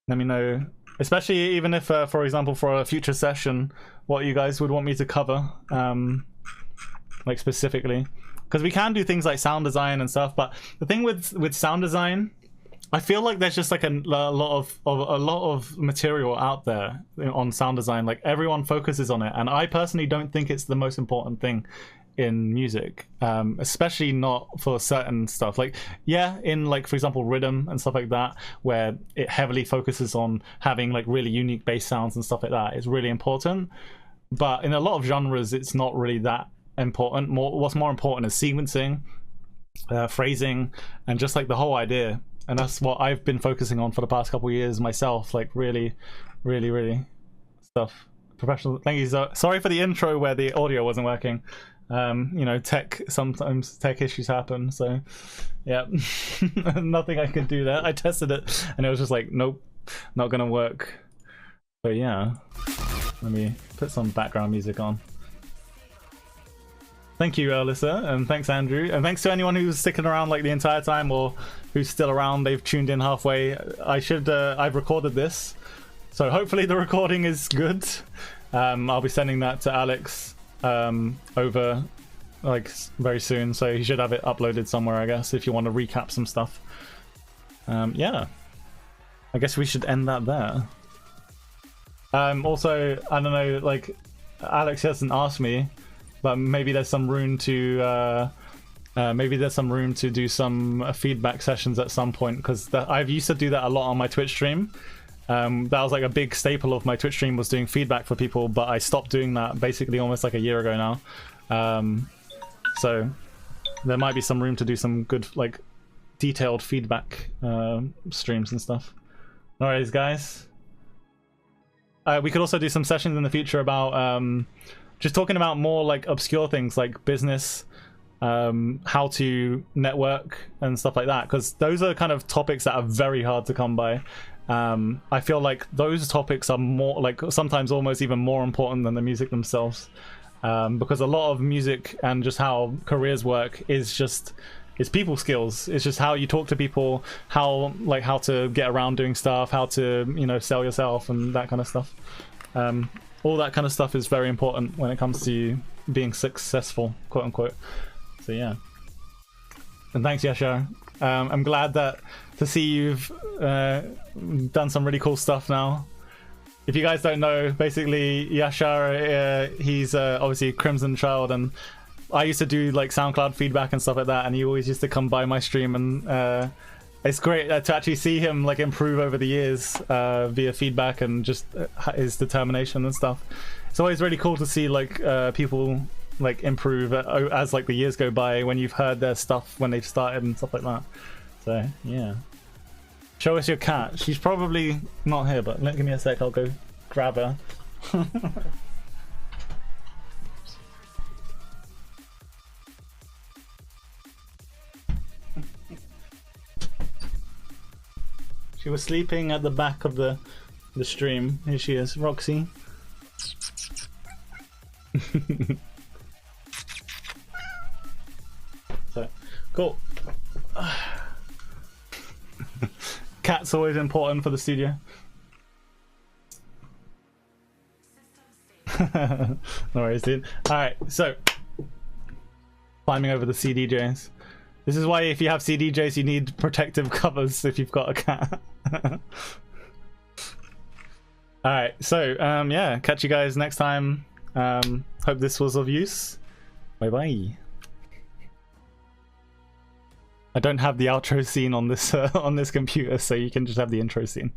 let me know, especially even if for example for a future session, what you guys would want me to cover, like specifically, because we can do things like sound design and stuff. But the thing with sound design, I feel like there's just like a lot of material out there on sound design. Like everyone focuses on it, and I personally don't think it's the most important thing in music, especially not for certain stuff. Like yeah, in like for example rhythm and stuff like that, where it heavily focuses on having like really unique bass sounds and stuff like that, is really important. But in a lot of genres, it's not really that important. What's more important is sequencing, phrasing, and just like the whole idea. And that's what I've been focusing on for the past couple of years myself. Like really stuff. Professional. Thank you. Sorry for the intro where the audio wasn't working. You know, sometimes tech issues happen. So yeah, nothing I could do there. I tested it and it was just like, nope, not gonna work. But yeah. Let me put some background music on. Thank you, Alyssa, and thanks, Andrew, and thanks to anyone who's sticking around like the entire time or who's still around. They've tuned in halfway. I've recorded this, so hopefully the recording is good. I'll be sending that to Alex over like very soon, so he should have it uploaded somewhere, I guess, if you want to recap some stuff. Yeah, I guess we should end that there. Also, I don't know, like Alex hasn't asked me, but maybe there's some room to do some feedback sessions at some point, because I've used to do that a lot on my Twitch stream. That was like a big staple of my Twitch stream, was doing feedback for people, but I stopped doing that basically almost like a year ago now. So there might be some room to do some good like detailed feedback streams and stuff. Alright guys, we could also do some sessions in the future about just talking about more like obscure things like business, how to network and stuff like that, because those are kind of topics that are very hard to come by. I feel like those topics are more like sometimes almost even more important than the music themselves, because a lot of music and just how careers work is people skills. It's just how you talk to people, how to get around doing stuff, how to, you know, sell yourself and that kind of stuff. All that kind of stuff is very important when it comes to being successful, quote unquote. So yeah, and thanks, Yashar. I'm glad to see you've done some really cool stuff now. If you guys don't know, basically Yashar, he's obviously Crimson Child, and I used to do like SoundCloud feedback and stuff like that, and he always used to come by my stream, and it's great to actually see him like improve over the years via feedback and just his determination and stuff. It's always really cool to see like people like improve as like the years go by, when you've heard their stuff when they've started and stuff like that. So yeah, show us your cat. She's probably not here, but give me a sec, I'll go grab her. She was sleeping at the back of the stream. Here she is, Roxy. So, cool. Cat's always important for the studio. No worries, dude. Alright, so climbing over the CDJs. This is why if you have CDJs you need protective covers if you've got a cat. Alright, so yeah, catch you guys next time. Hope this was of use. Bye bye. I don't have the outro scene on this on this computer, so you can just have the intro scene.